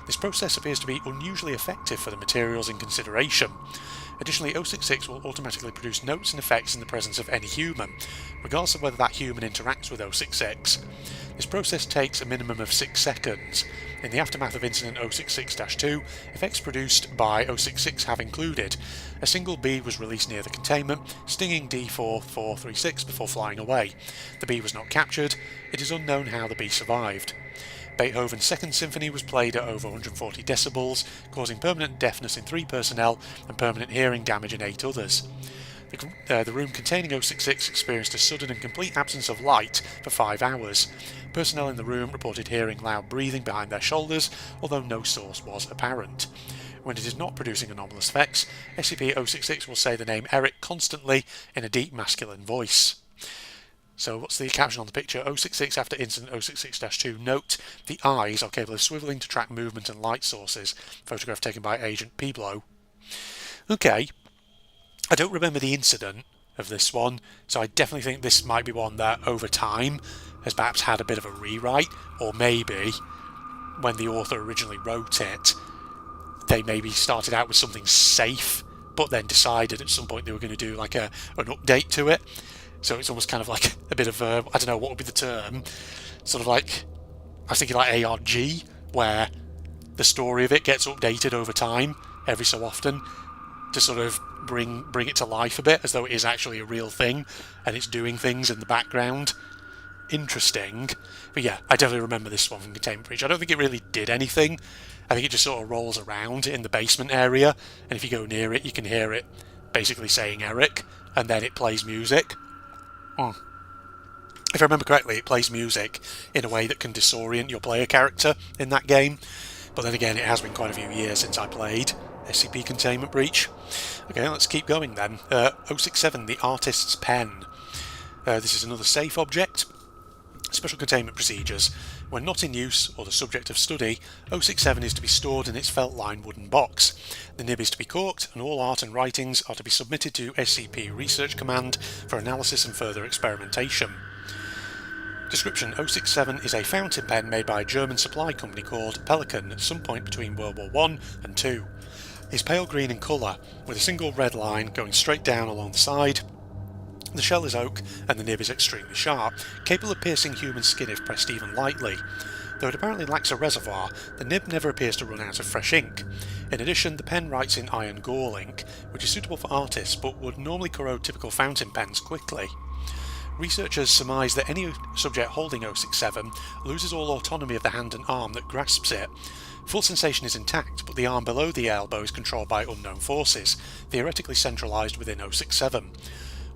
This process appears to be unusually effective for the materials in consideration. Additionally, 066 will automatically produce notes and effects in the presence of any human, regardless of whether that human interacts with 066. This process takes a minimum of 6 seconds. In the aftermath of Incident 066-2, effects produced by 066 have included: a single bee was released near the containment, stinging D4436 before flying away. The bee was not captured. It is unknown how the bee survived. Beethoven's Second Symphony was played at over 140 decibels, causing permanent deafness in 3 personnel and permanent hearing damage in 8 others. The room containing 066 experienced a sudden and complete absence of light for 5 hours. Personnel in the room reported hearing loud breathing behind their shoulders, although no source was apparent. When it is not producing anomalous effects, SCP-066 will say the name Eric constantly in a deep masculine voice. So what's the caption on the picture? 066 after Incident 066-2. Note, the eyes are capable of swiveling to track movement and light sources. Photograph taken by Agent Peblo. Okay. I don't remember the incident of this one, so I definitely think this might be one that over time has perhaps had a bit of a rewrite, or maybe when the author originally wrote it, they maybe started out with something safe, but then decided at some point they were going to do like an update to it. So it's almost kind of like a bit of I don't know what would be the term, sort of like, I was thinking like ARG, where the story of it gets updated over time, every so often, to sort of bring it to life a bit, as though it is actually a real thing, and it's doing things in the background. Interesting. But yeah, I definitely remember this one from Containment Breach. I don't think it really did anything. I think it just sort of rolls around in the basement area, and if you go near it, you can hear it basically saying Eric, and then it plays music. If I remember correctly, it plays music in a way that can disorient your player character in that game. But then again, it has been quite a few years since I played SCP Containment Breach. Okay, let's keep going then. 067, the Artist's Pen. This is another safe object. Special containment procedures. When not in use or the subject of study, 067 is to be stored in its felt-lined wooden box. The nib is to be corked, and all art and writings are to be submitted to SCP Research Command for analysis and further experimentation. Description: 067 is a fountain pen made by a German supply company called Pelican at some point between World War I and II. It's pale green in colour, with a single red line going straight down along the side. The shell is oak, and the nib is extremely sharp, capable of piercing human skin if pressed even lightly. Though it apparently lacks a reservoir, the nib never appears to run out of fresh ink. In addition, the pen writes in iron gall ink, which is suitable for artists but would normally corrode typical fountain pens quickly. Researchers surmise that any subject holding 067 loses all autonomy of the hand and arm that grasps it. Full sensation is intact, but the arm below the elbow is controlled by unknown forces, theoretically centralised within 067.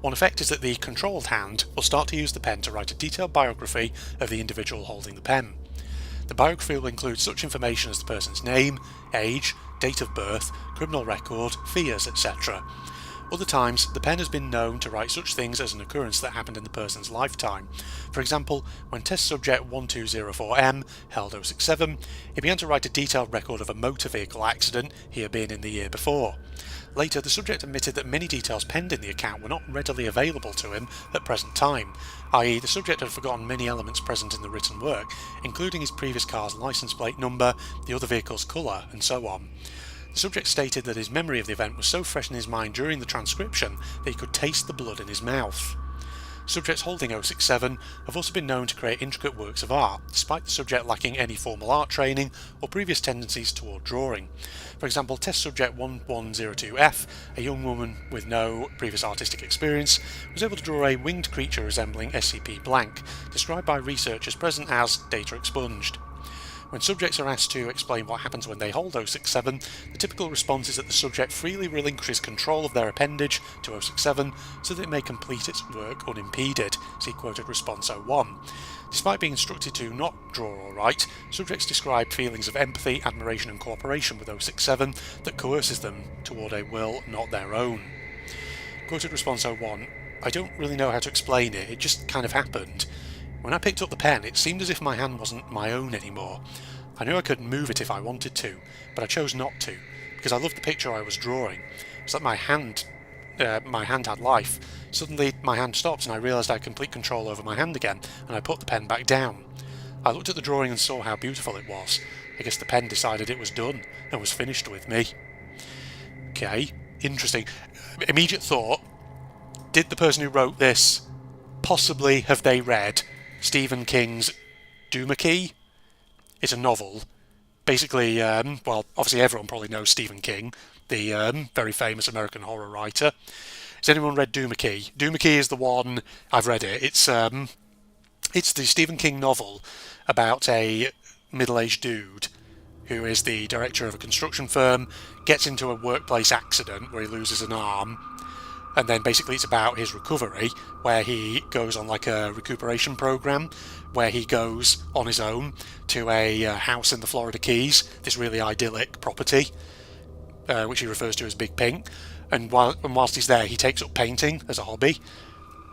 One effect is that the controlled hand will start to use the pen to write a detailed biography of the individual holding the pen. The biography will include such information as the person's name, age, date of birth, criminal record, fears, etc. Other times, the pen has been known to write such things as an occurrence that happened in the person's lifetime. For example, when test subject 1204M held 067, he began to write a detailed record of a motor vehicle accident he had been in the year before. Later, the subject admitted that many details penned in the account were not readily available to him at present time, i.e. the subject had forgotten many elements present in the written work, including his previous car's license plate number, the other vehicle's colour, and so on. The subject stated that his memory of the event was so fresh in his mind during the transcription that he could taste the blood in his mouth. Subjects holding 067 have also been known to create intricate works of art, despite the subject lacking any formal art training or previous tendencies toward drawing. For example, test subject 1102F, a young woman with no previous artistic experience, was able to draw a winged creature resembling SCP blank, described by researchers present as data expunged. When subjects are asked to explain what happens when they hold 067, the typical response is that the subject freely relinquishes control of their appendage to 067 so that it may complete its work unimpeded, see quoted response 01. Despite being instructed to not draw or write, subjects describe feelings of empathy, admiration and cooperation with 067 that coerces them toward a will not their own. Quoted response 01, I don't really know how to explain it, it just kind of happened. When I picked up the pen, it seemed as if my hand wasn't my own anymore. I knew I could move it if I wanted to, but I chose not to, because I loved the picture I was drawing. It's like my hand had life. Suddenly my hand stopped and I realised I had complete control over my hand again, and I put the pen back down. I looked at the drawing and saw how beautiful it was. I guess the pen decided it was done, and was finished with me. Okay, interesting. Immediate thought, did the person who wrote this possibly have they read Stephen King's Doohickey? It's a novel. Basically, well, obviously everyone probably knows Stephen King, the very famous American horror writer. Has anyone read Doohickey? Doohickey is the one, I've read it. It's the Stephen King novel about a middle-aged dude who is the director of a construction firm, gets into a workplace accident where he loses an arm, and then basically it's about his recovery, where he goes on like a recuperation program, where he goes on his own to a house in the Florida Keys, this really idyllic property, which he refers to as Big Pink, and whilst he's there he takes up painting as a hobby,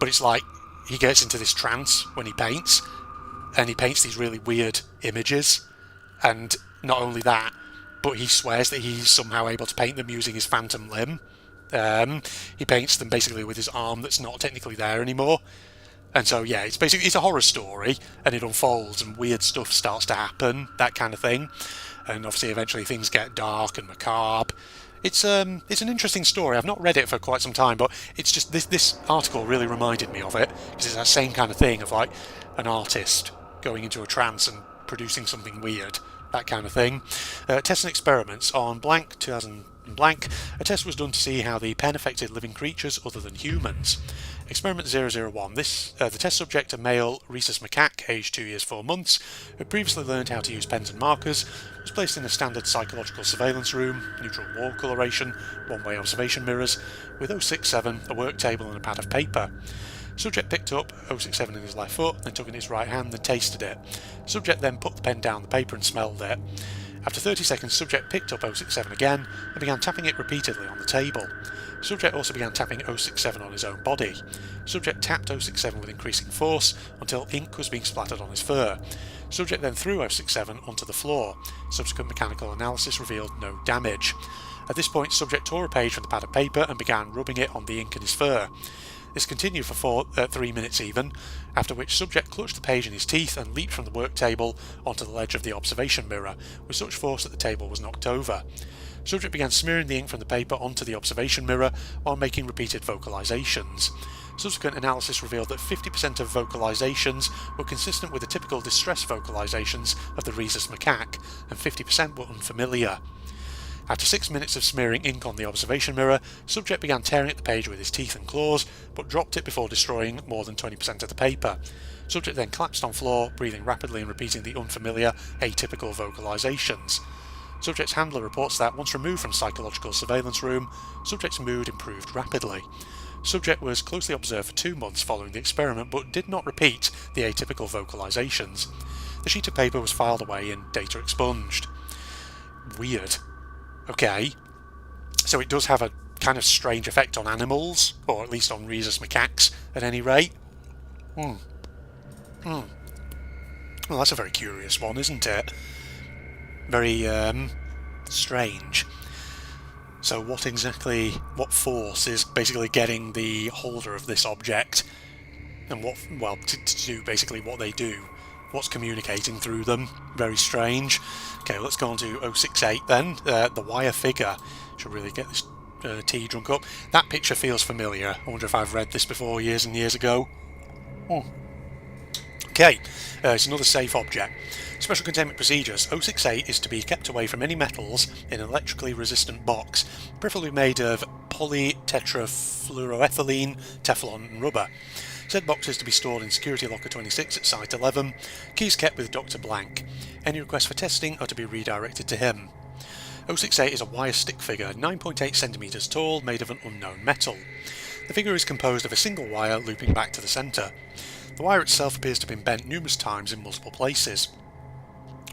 but it's like he gets into this trance when he paints, and he paints these really weird images, and not only that, but he swears that he's somehow able to paint them using his phantom limb. He paints them basically with his arm that's not technically there anymore. And so yeah, it's a horror story, and it unfolds and weird stuff starts to happen, that kind of thing. And obviously eventually things get dark and macabre. It's an interesting story. I've not read it for quite some time, but it's just this article really reminded me of it, because it's that same kind of thing of like an artist going into a trance and producing something weird, that kind of thing. Tests and experiments on blank 2000 blank. A test was done to see how the pen affected living creatures other than humans. Experiment 001. The test subject, a male rhesus macaque, aged 2 years 4 months, who had previously learned how to use pens and markers, was placed in a standard psychological surveillance room, neutral wall coloration, one-way observation mirrors, with 067, a work table and a pad of paper. Subject picked up 067 in his left foot, then took it in his right hand and tasted it. Subject then put the pen down the paper and smelled it. After 30 seconds, subject picked up 067 again and began tapping it repeatedly on the table. Subject also began tapping 067 on his own body. Subject tapped 067 with increasing force until ink was being splattered on his fur. Subject then threw 067 onto the floor. Subsequent mechanical analysis revealed no damage. At this point, subject tore a page from the pad of paper and began rubbing it on the ink in his fur. This continued for 3 minutes even, after which subject clutched the page in his teeth and leaped from the work table onto the ledge of the observation mirror, with such force that the table was knocked over. Subject began smearing the ink from the paper onto the observation mirror while making repeated vocalizations. Subsequent analysis revealed that 50% of vocalizations were consistent with the typical distress vocalizations of the rhesus macaque, and 50% were unfamiliar. After 6 minutes of smearing ink on the observation mirror, subject began tearing at the page with his teeth and claws, but dropped it before destroying more than 20% of the paper. Subject then collapsed on floor, breathing rapidly and repeating the unfamiliar, atypical vocalizations. Subject's handler reports that, once removed from psychological surveillance room, subject's mood improved rapidly. Subject was closely observed for 2 months following the experiment, but did not repeat the atypical vocalizations. The sheet of paper was filed away and data expunged. Weird. Okay. So it does have a kind of strange effect on animals, or at least on rhesus macaques at any rate. Well, that's a very curious one, isn't it? Very strange. So what force is basically getting the holder of this object, and to do basically what they do? What's communicating through them? Very strange. Okay, let's go on to 068 then. The wire figure. Should really get this tea drunk up. That picture feels familiar. I wonder if I've read this before years and years ago. Okay, it's another safe object. Special containment procedures. 068 is to be kept away from any metals in an electrically resistant box, preferably made of polytetrafluoroethylene, Teflon and rubber. Said box is to be stored in Security Locker 26 at Site 11. Keys kept with Dr. Blank. Any requests for testing are to be redirected to him. 068 is a wire stick figure, 9.8 cm tall, made of an unknown metal. The figure is composed of a single wire looping back to the centre. The wire itself appears to have been bent numerous times in multiple places.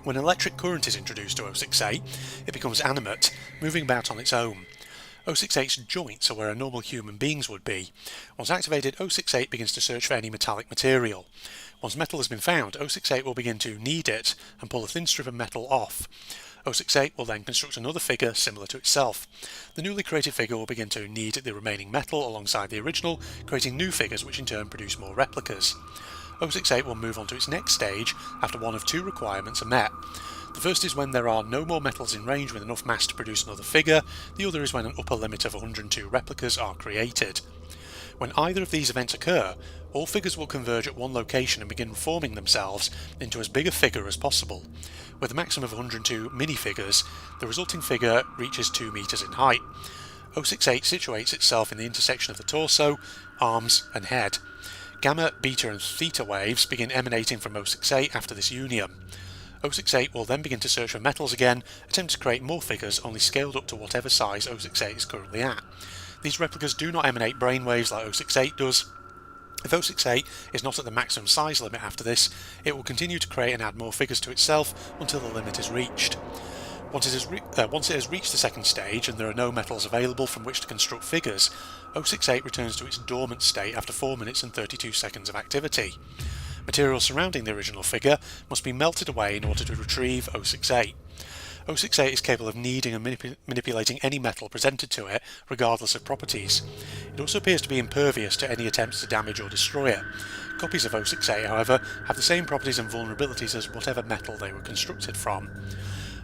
When electric current is introduced to 068, it becomes animate, moving about on its own. 068's joints are where a normal human beings would be. Once activated, 068 begins to search for any metallic material. Once metal has been found, 068 will begin to knead it and pull a thin strip of metal off. 068 will then construct another figure similar to itself. The newly created figure will begin to knead the remaining metal alongside the original, creating new figures which in turn produce more replicas. 068 will move on to its next stage after one of two requirements are met. The first is when there are no more metals in range with enough mass to produce another figure, the other is when an upper limit of 102 replicas are created. When either of these events occur, all figures will converge at one location and begin forming themselves into as big a figure as possible. With a maximum of 102 minifigures, the resulting figure reaches 2 meters in height. 068 situates itself in the intersection of the torso, arms and head. Gamma, beta and theta waves begin emanating from 068 after this union. 068 will then begin to search for metals again, attempt to create more figures only scaled up to whatever size 068 is currently at. These replicas do not emanate brainwaves like 068 does. If 068 is not at the maximum size limit after this, it will continue to create and add more figures to itself until the limit is reached. Once it has reached the second stage and there are no metals available from which to construct figures, 068 returns to its dormant state after 4 minutes and 32 seconds of activity. Material surrounding the original figure must be melted away in order to retrieve 068. 068 is capable of kneading and manipulating any metal presented to it, regardless of properties. It also appears to be impervious to any attempts to damage or destroy it. Copies of 068, however, have the same properties and vulnerabilities as whatever metal they were constructed from.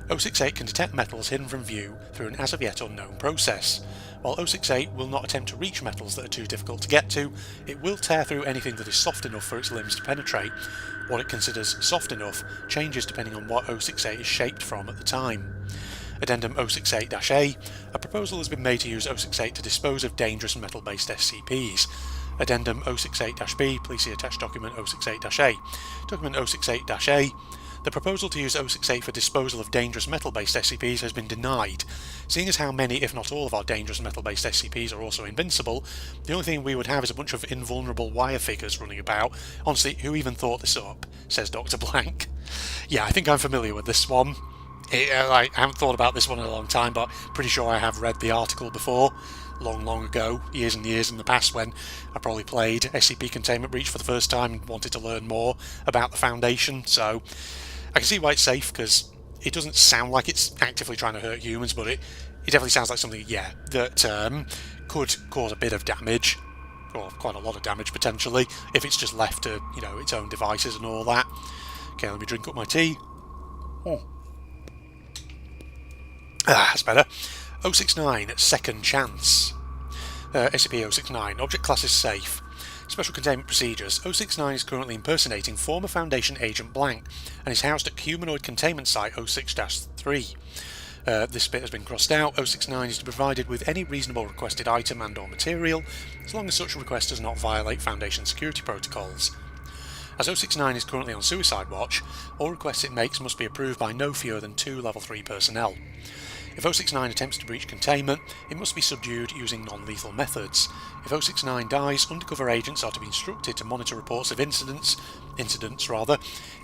068 can detect metals hidden from view through an as of yet unknown process. While 068 will not attempt to reach metals that are too difficult to get to, it will tear through anything that is soft enough for its limbs to penetrate. What it considers soft enough changes depending on what 068 is shaped from at the time. Addendum 068-A, a proposal has been made to use 068 to dispose of dangerous metal-based SCPs. Addendum 068-B, please see attached document 068-A. Document 068-A. The proposal to use 068 for disposal of dangerous metal-based SCPs has been denied. Seeing as how many, if not all, of our dangerous metal-based SCPs are also invincible, the only thing we would have is a bunch of invulnerable wire figures running about. Honestly, who even thought this up? Says Dr. Blank. Yeah, I think I'm familiar with this one. I haven't thought about this one in a long time, but pretty sure I have read the article before. Long ago, years and years in the past, when I probably played SCP Containment Breach for the first time and wanted to learn more about the Foundation, so I can see why it's safe, because it doesn't sound like it's actively trying to hurt humans, but it definitely sounds like something, yeah, that could cause a bit of damage, or quite a lot of damage potentially, if it's just left to, its own devices and all that. Okay, let me drink up my tea. That's better. 069, Second Chance. SCP-069, object class is safe. Special containment procedures. 069 is currently impersonating former Foundation Agent Blank and is housed at Humanoid Containment Site 06-3. This bit has been crossed out. 069 is to be provided with any reasonable requested item and or material, as long as such request does not violate Foundation security protocols. As 069 is currently on suicide watch, all requests it makes must be approved by no fewer than 2 Level 3 personnel. If 069 attempts to breach containment, it must be subdued using non-lethal methods. If 069 dies, undercover agents are to be instructed to monitor reports of incidents in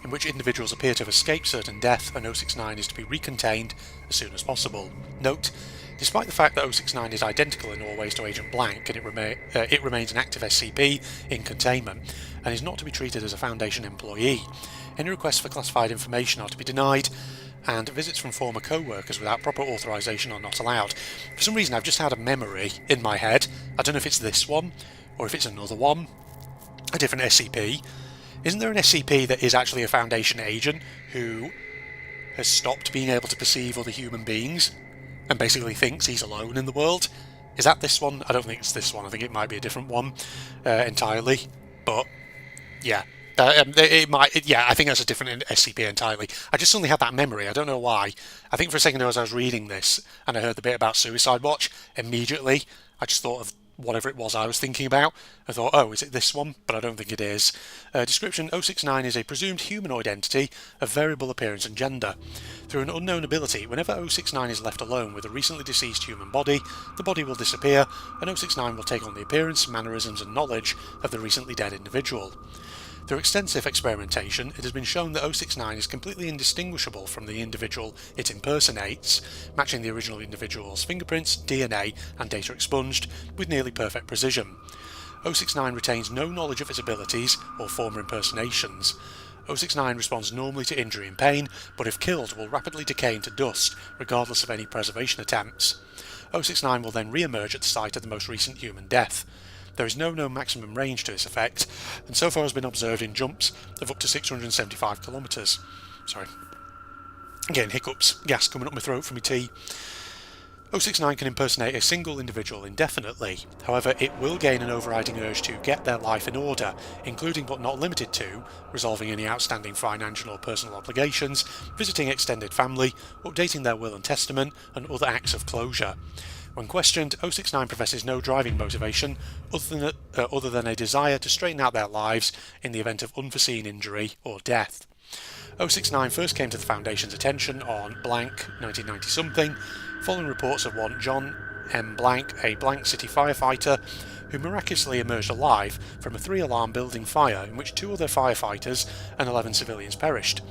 which individuals appear to have escaped certain death, and 069 is to be recontained as soon as possible. Note, despite the fact that 069 is identical in all ways to Agent Blank, and it remains an active SCP in containment, and is not to be treated as a Foundation employee, any requests for classified information are to be denied, and visits from former co-workers without proper authorization are not allowed. For some reason I've just had a memory in my head, I don't know if it's this one, or if it's another one, a different SCP. Isn't there an SCP that is actually a Foundation agent who has stopped being able to perceive other human beings, and basically thinks he's alone in the world? Is that this one? I don't think it's this one, I think it might be a different one entirely, but yeah. I think that's a different SCP entirely. I just suddenly had that memory, I don't know why. I think for a second as I was reading this, and I heard the bit about Suicide Watch, immediately I just thought of whatever it was I was thinking about. I thought, oh, is it this one? But I don't think it is. Description: 069 is a presumed humanoid entity of variable appearance and gender. Through an unknown ability, whenever 069 is left alone with a recently deceased human body, the body will disappear, and 069 will take on the appearance, mannerisms and knowledge of the recently dead individual. Through extensive experimentation, it has been shown that 069 is completely indistinguishable from the individual it impersonates, matching the original individual's fingerprints, DNA, and data expunged with nearly perfect precision. 069 retains no knowledge of its abilities or former impersonations. 069 responds normally to injury and pain, but if killed will rapidly decay into dust, regardless of any preservation attempts. 069 will then re-emerge at the site of the most recent human death. There is no known maximum range to this effect, and so far has been observed in jumps of up to 675 kilometres. Sorry. Again, hiccups, gas coming up my throat from my tea. 069 can impersonate a single individual indefinitely. However, it will gain an overriding urge to get their life in order, including but not limited to resolving any outstanding financial or personal obligations, visiting extended family, updating their will and testament, and other acts of closure. When questioned, 069 professes no driving motivation other than a desire to straighten out their lives in the event of unforeseen injury or death. 069 first came to the Foundation's attention on blank 1990-something, following reports of one John M. Blank, a Blank City firefighter, who miraculously emerged alive from a 3-alarm building fire in which 2 other firefighters and 11 civilians perished.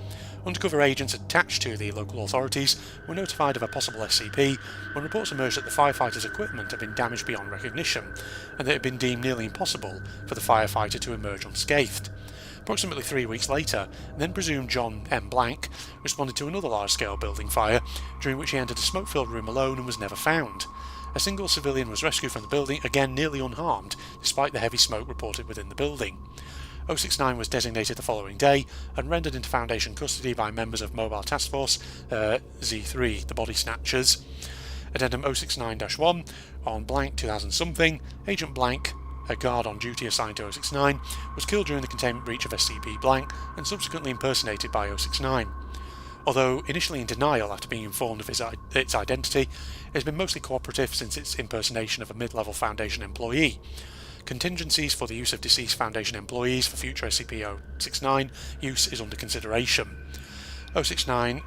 Undercover agents attached to the local authorities were notified of a possible SCP when reports emerged that the firefighters' equipment had been damaged beyond recognition, and that it had been deemed nearly impossible for the firefighter to emerge unscathed. Approximately 3 weeks later, then presumed John M. Blank responded to another large-scale building fire, during which he entered a smoke-filled room alone and was never found. A single civilian was rescued from the building, again nearly unharmed, despite the heavy smoke reported within the building. 069 was designated the following day and rendered into Foundation custody by members of Mobile Task Force Z3, the Body Snatchers. Addendum 069-1, on blank 2000-something, Agent Blank, a guard on duty assigned to 069, was killed during the containment breach of SCP Blank and subsequently impersonated by 069. Although initially in denial after being informed of its identity, it has been mostly cooperative since its impersonation of a mid-level Foundation employee. Contingencies for the use of deceased Foundation employees for future SCP-069 use is under consideration. 069-02,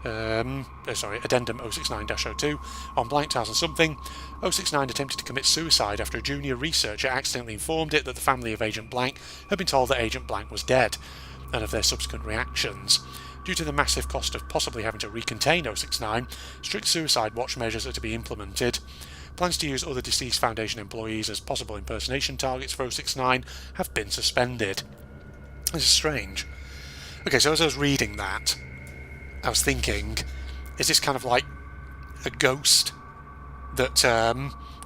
Addendum 069-02, on blank 2000-something, 069 attempted to commit suicide after a junior researcher accidentally informed it that the family of Agent Blank had been told that Agent Blank was dead, and of their subsequent reactions. Due to the massive cost of possibly having to recontain 069, strict suicide watch measures are to be implemented. Plans to use other deceased Foundation employees as possible impersonation targets for 069 have been suspended. This is strange. Okay, so as I was reading that, I was thinking, is this kind of like a ghost that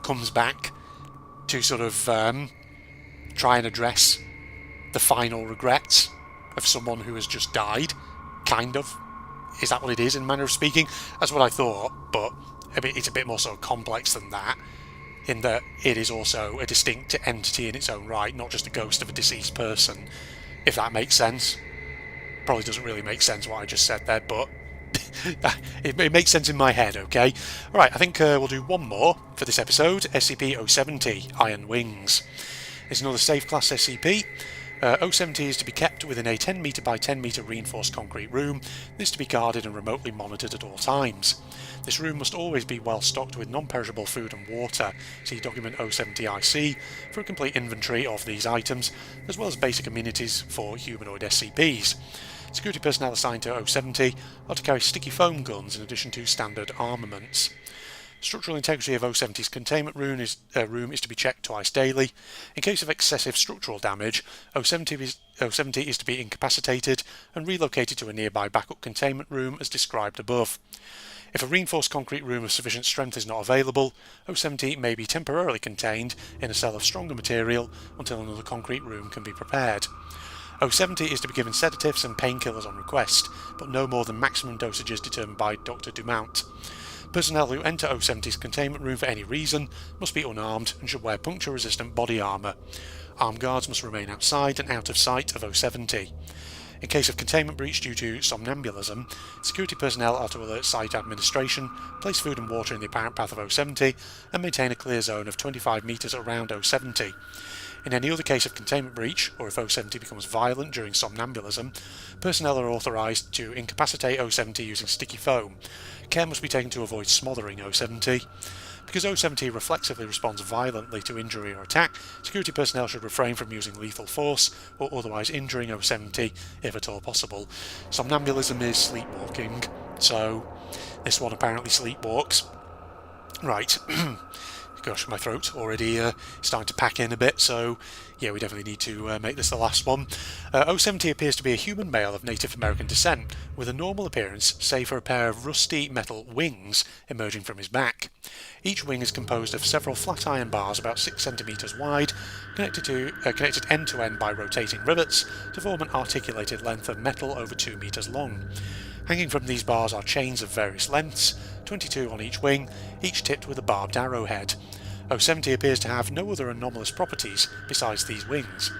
comes back to sort of try and address the final regrets of someone who has just died? Kind of. Is that what it is, in manner of speaking? That's what I thought, but it's a bit more sort of complex than that, in that it is also a distinct entity in its own right, not just a ghost of a deceased person, if that makes sense. Probably doesn't really make sense what I just said there, but it makes sense in my head, okay? Alright, I think we'll do one more for this episode, SCP-070, Iron Wings. It's another safe class SCP. 070 is to be kept within a 10 metre by 10 metre reinforced concrete room. This to be guarded and remotely monitored at all times. This room must always be well stocked with non-perishable food and water. See document 070-IC for a complete inventory of these items, as well as basic amenities for humanoid SCPs. Security personnel assigned to 070 are to carry sticky foam guns in addition to standard armaments. Structural integrity of 070's containment room is to be checked twice daily. In case of excessive structural damage, 070 is to be incapacitated and relocated to a nearby backup containment room as described above. If a reinforced concrete room of sufficient strength is not available, 070 may be temporarily contained in a cell of stronger material until another concrete room can be prepared. 070 is to be given sedatives and painkillers on request, but no more than maximum dosages determined by Dr. Dumont. Personnel who enter 070's containment room for any reason must be unarmed and should wear puncture-resistant body armour. Armed guards must remain outside and out of sight of 070. In case of containment breach due to somnambulism, security personnel are to alert site administration, place food and water in the apparent path of 070, and maintain a clear zone of 25 metres around 070. In any other case of containment breach, or if 070 becomes violent during somnambulism, personnel are authorised to incapacitate 070 using sticky foam. Care must be taken to avoid smothering 070. Because 070 reflexively responds violently to injury or attack, security personnel should refrain from using lethal force or otherwise injuring 070 if at all possible. Somnambulism is sleepwalking, so this one apparently sleepwalks. Right. Gosh, my throat already starting to pack in a bit, so yeah, we definitely need to make this the last one. 070 appears to be a human male of Native American descent, with a normal appearance save for a pair of rusty metal wings emerging from his back. Each wing is composed of several flat iron bars about 6 centimetres wide, connected end to end by rotating rivets to form an articulated length of metal over 2 metres long. Hanging from these bars are chains of various lengths, 22 on each wing, each tipped with a barbed arrowhead. 070 appears to have no other anomalous properties besides these wings.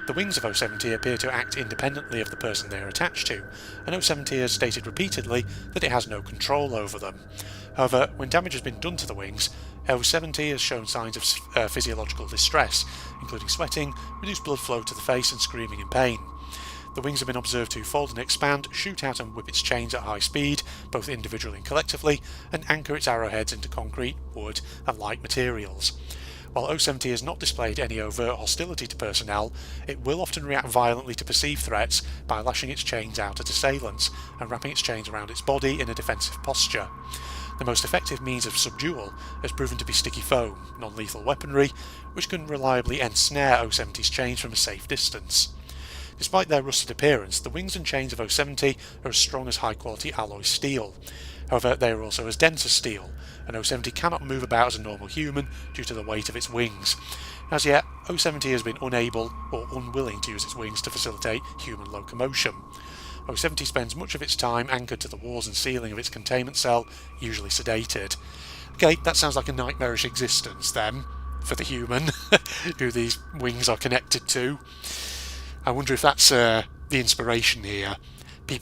The wings of 070 appear to act independently of the person they are attached to, and 070 has stated repeatedly that it has no control over them. However, when damage has been done to the wings, 070 has shown signs of physiological distress, including sweating, reduced blood flow to the face and screaming in pain. The wings have been observed to fold and expand, shoot out and whip its chains at high speed, both individually and collectively, and anchor its arrowheads into concrete, wood, and light materials. While 070 has not displayed any overt hostility to personnel, it will often react violently to perceived threats by lashing its chains out at assailants and wrapping its chains around its body in a defensive posture. The most effective means of subdual has proven to be sticky foam, non-lethal weaponry, which can reliably ensnare 070's chains from a safe distance. Despite their rusted appearance, the wings and chains of 070 are as strong as high-quality alloy steel. However, they are also as dense as steel, and 070 cannot move about as a normal human due to the weight of its wings. As yet, 070 has been unable or unwilling to use its wings to facilitate human locomotion. 070 spends much of its time anchored to the walls and ceiling of its containment cell, usually sedated. Okay, that sounds like a nightmarish existence then, for the human, who these wings are connected to. I wonder if that's the inspiration here. The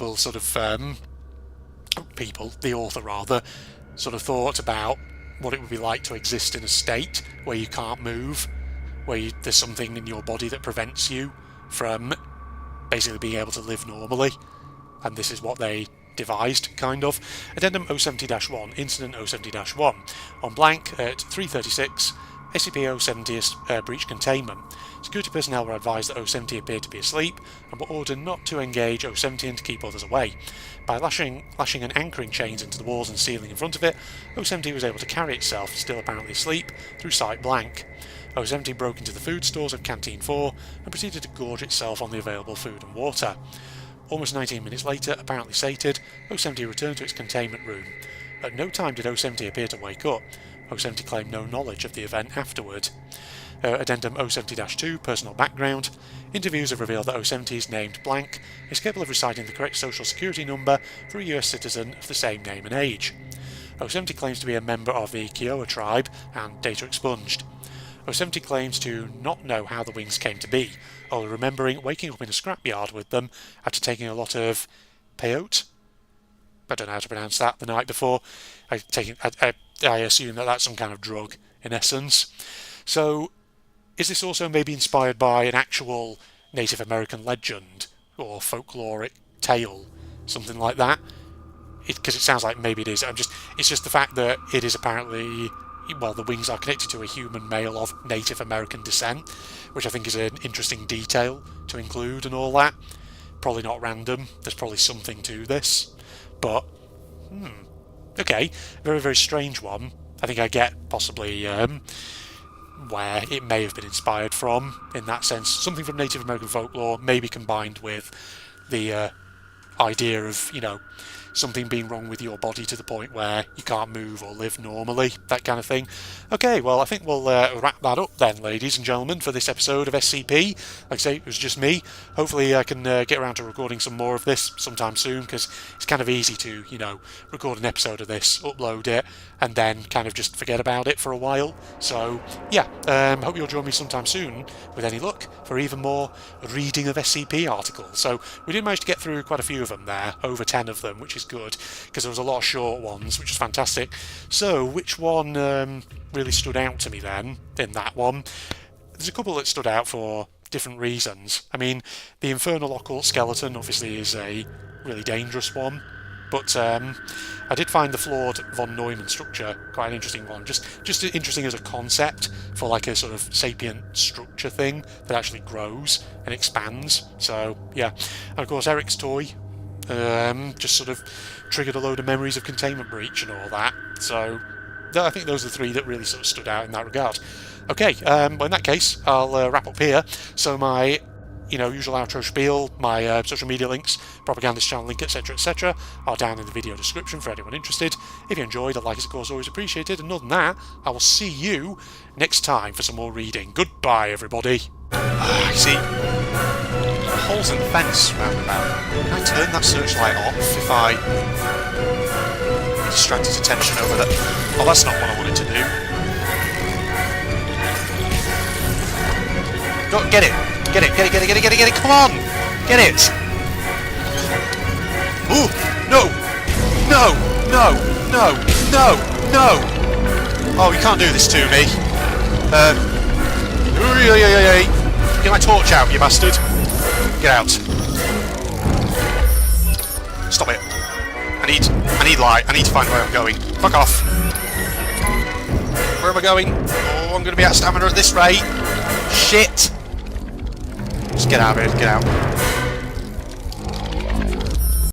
author rather, sort of thought about what it would be like to exist in a state where you can't move, where there's something in your body that prevents you from basically being able to live normally, and this is what they devised, kind of. Addendum 070-1, Incident 070-1, on blank at 3:36, SCP-070 breach containment. Security personnel were advised that 070 appeared to be asleep and were ordered not to engage 070 and to keep others away. By lashing and anchoring chains into the walls and ceiling in front of it, 070 was able to carry itself, still apparently asleep, through site blank. 070 broke into the food stores of Canteen 4 and proceeded to gorge itself on the available food and water. Almost 19 minutes later, apparently sated, 070 returned to its containment room. At no time did 070 appear to wake up. 070 claimed no knowledge of the event afterward. Addendum 070-2, personal background. Interviews have revealed that 070 is named blank, is capable of reciting the correct social security number for a US citizen of the same name and age. 070 claims to be a member of the Kiowa tribe and data expunged. 070 claims to not know how the wings came to be, only remembering waking up in a scrapyard with them after taking a lot of peyote. I don't know how to pronounce that, the night before. I assume that that's some kind of drug, in essence. So, is this also maybe inspired by an actual Native American legend or folkloric tale, something like that. Because it sounds like maybe it is. It's just the fact that it is apparently, well, the wings are connected to a human male of Native American descent, which I think is an interesting detail to include and all that. Probably not random. There's probably something to this, but okay, very, very strange one. I think I get possibly where it may have been inspired from, in that sense. Something from Native American folklore, maybe combined with the idea of, something being wrong with your body to the point where you can't move or live normally, that kind of thing. Okay, well, I think we'll wrap that up then, ladies and gentlemen, for this episode of SCP. Like I say, it was just me. Hopefully I can get around to recording some more of this sometime soon, because it's kind of easy to, record an episode of this, upload it, and then kind of just forget about it for a while. So, yeah, hope you'll join me sometime soon, with any luck, for even more reading of SCP articles. So, we did manage to get through quite a few of them there, over 10 of them, which is good, because there was a lot of short ones, which was fantastic. So, which one really stood out to me then, in that one? There's a couple that stood out for different reasons. I mean, the Infernal Occult Skeleton obviously is a really dangerous one, but I did find the flawed von Neumann structure quite an interesting one. Just interesting as a concept for like a sort of sapient structure thing that actually grows and expands. So, yeah. And of course, Eric's toy just sort of triggered a load of memories of Containment Breach and all that. So, I think those are the three that really sort of stood out in that regard. Okay, well, in that case, I'll wrap up here. So my usual outro spiel, my social media links, propagandist channel link, etc., are down in the video description for anyone interested. If you enjoyed, a like is of course always appreciated. And other than that, I will see you next time for some more reading. Goodbye, everybody. I see holes in the fence roundabout. Can I turn that searchlight off if I distract his attention over there? Oh, that's not what I wanted to do. Go, get it! Get it, come on! Get it! Ooh! No! Oh, you can't do this to me. Get my torch out, you bastard! Get out. Stop it. I need light. I need to find where I'm going. Fuck off. Where am I going? Oh, I'm going to be out of stamina at this rate. Shit! Just get out of here, get out.